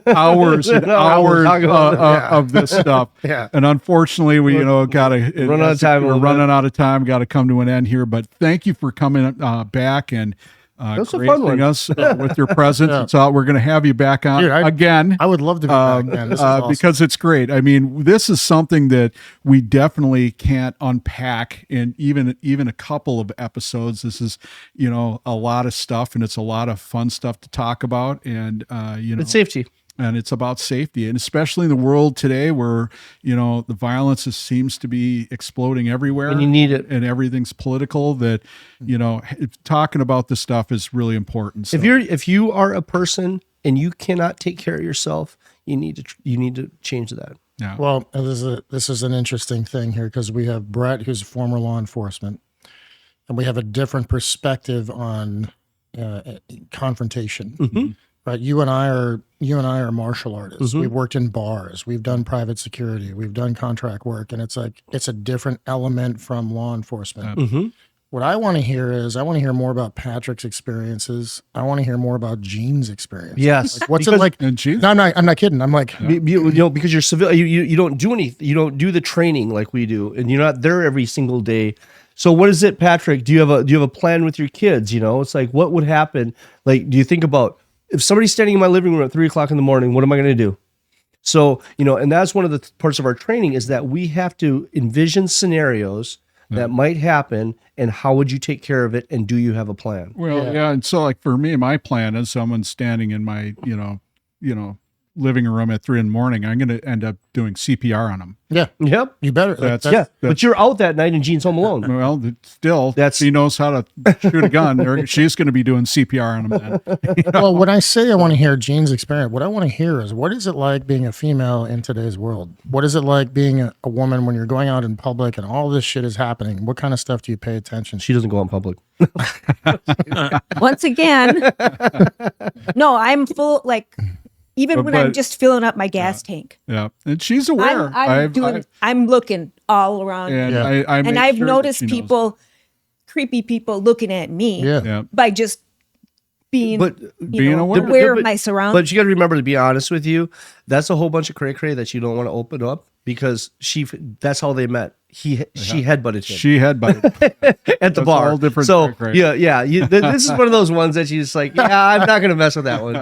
hours and hours of this stuff. Yeah. And unfortunately, we, got to run out of time. We're running out of time. Got to come to an end here. But thank you for coming back and gracing us with your presence. So we're going to have you back on again. I would love to be back again. This is awesome. Because it's great. I mean, this is something that we definitely can't unpack in even a couple of episodes. This is, a lot of stuff, and it's a lot of fun stuff to talk about. And, it's safety. And it's about safety, and especially in the world today where, the violence seems to be exploding everywhere. And you need it. And everything's political, that, talking about this stuff is really important. So. If you are a person and you cannot take care of yourself, you need to change that. Yeah. Well, this is an interesting thing here because we have Brett, who's a former law enforcement, and we have a different perspective on confrontation. Right, you and I are martial artists. We've worked in bars. We've done private security. We've done contract work, and it's a different element from law enforcement. What I want to hear is more about Patrick's experiences. I want to hear more about Gene's experience. Yes, like, what's it like? No, I'm not kidding. I'm like, because you're civil, you don't do anything. You don't do the training like we do, and you're not there every single day. So what is it, Patrick? Do you have a plan with your kids? It's like, what would happen? Like, do you think about, if somebody's standing in my living room at 3:00 in the morning, what am I going to do? So, and that's one of the parts of our training is that we have to envision scenarios that might happen, and how would you take care of it, and do you have a plan? Well, yeah. And so like for me, my plan is someone standing in my, living room at 3 a.m, I'm going to end up doing CPR on them. Yeah. Yep. You better. But you're out that night and Gene's home alone. Well, still, she knows how to shoot a gun. She's going to be doing CPR on them then. Well, when I say I want to hear Gene's experience, what I want to hear is, what is it like being a female in today's world? What is it like being a woman when you're going out in public and all this shit is happening? What kind of stuff do you pay attention to? She doesn't go out in public. Once again, no, I'm full, like, even when I'm just filling up my gas tank. Yeah. And she's aware. I'm looking all around. And I've noticed creepy people looking at me by just being, But being aware. aware of my surroundings. But you got to remember, to be honest with you, that's a whole bunch of cray that you don't want to open up, because that's how they met. She headbutted him She headbutted. at the That's bar. all different So cray-cray. this is one of those ones that she's like, yeah, I'm not gonna mess with that one.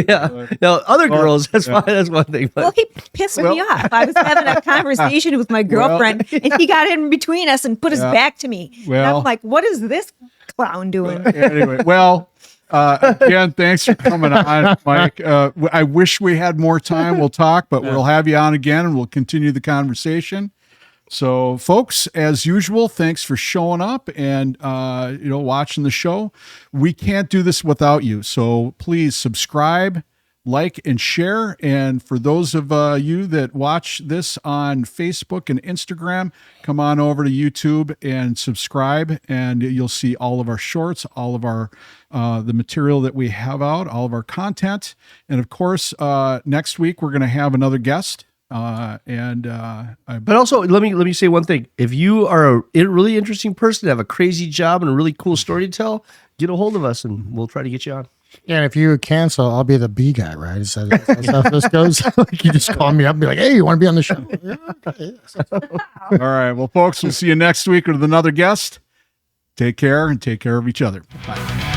Yeah. Now other girls, that's fine. That's one thing. But Well, he pissed me off. I was having a conversation with my girlfriend, and he got in between us and put his back to me. And Well- I'm like, what is this clown doing? Anyway, well, again, thanks for coming on, Mike. I wish we had more time. We'll talk, but we'll have you on again and we'll continue the conversation. So, folks, as usual, thanks for showing up and watching the show. We can't do this without you. So please subscribe, like, and share. And for those of you that watch this on Facebook and Instagram, come on over to YouTube and subscribe, and you'll see all of our shorts, all of our the material that we have out, all of our content. And of course, next week we're going to have another guest. But also, let me say one thing. If you are a really interesting person, have a crazy job and a really cool story to tell, get a hold of us and we'll try to get you on. Yeah, and if you cancel, I'll be the B guy, right? So that's how this goes. Like, you just call me up and be like, hey, you want to be on the show? Yeah, okay. All right. Well, folks, we'll see you next week with another guest. Take care and take care of each other. Bye.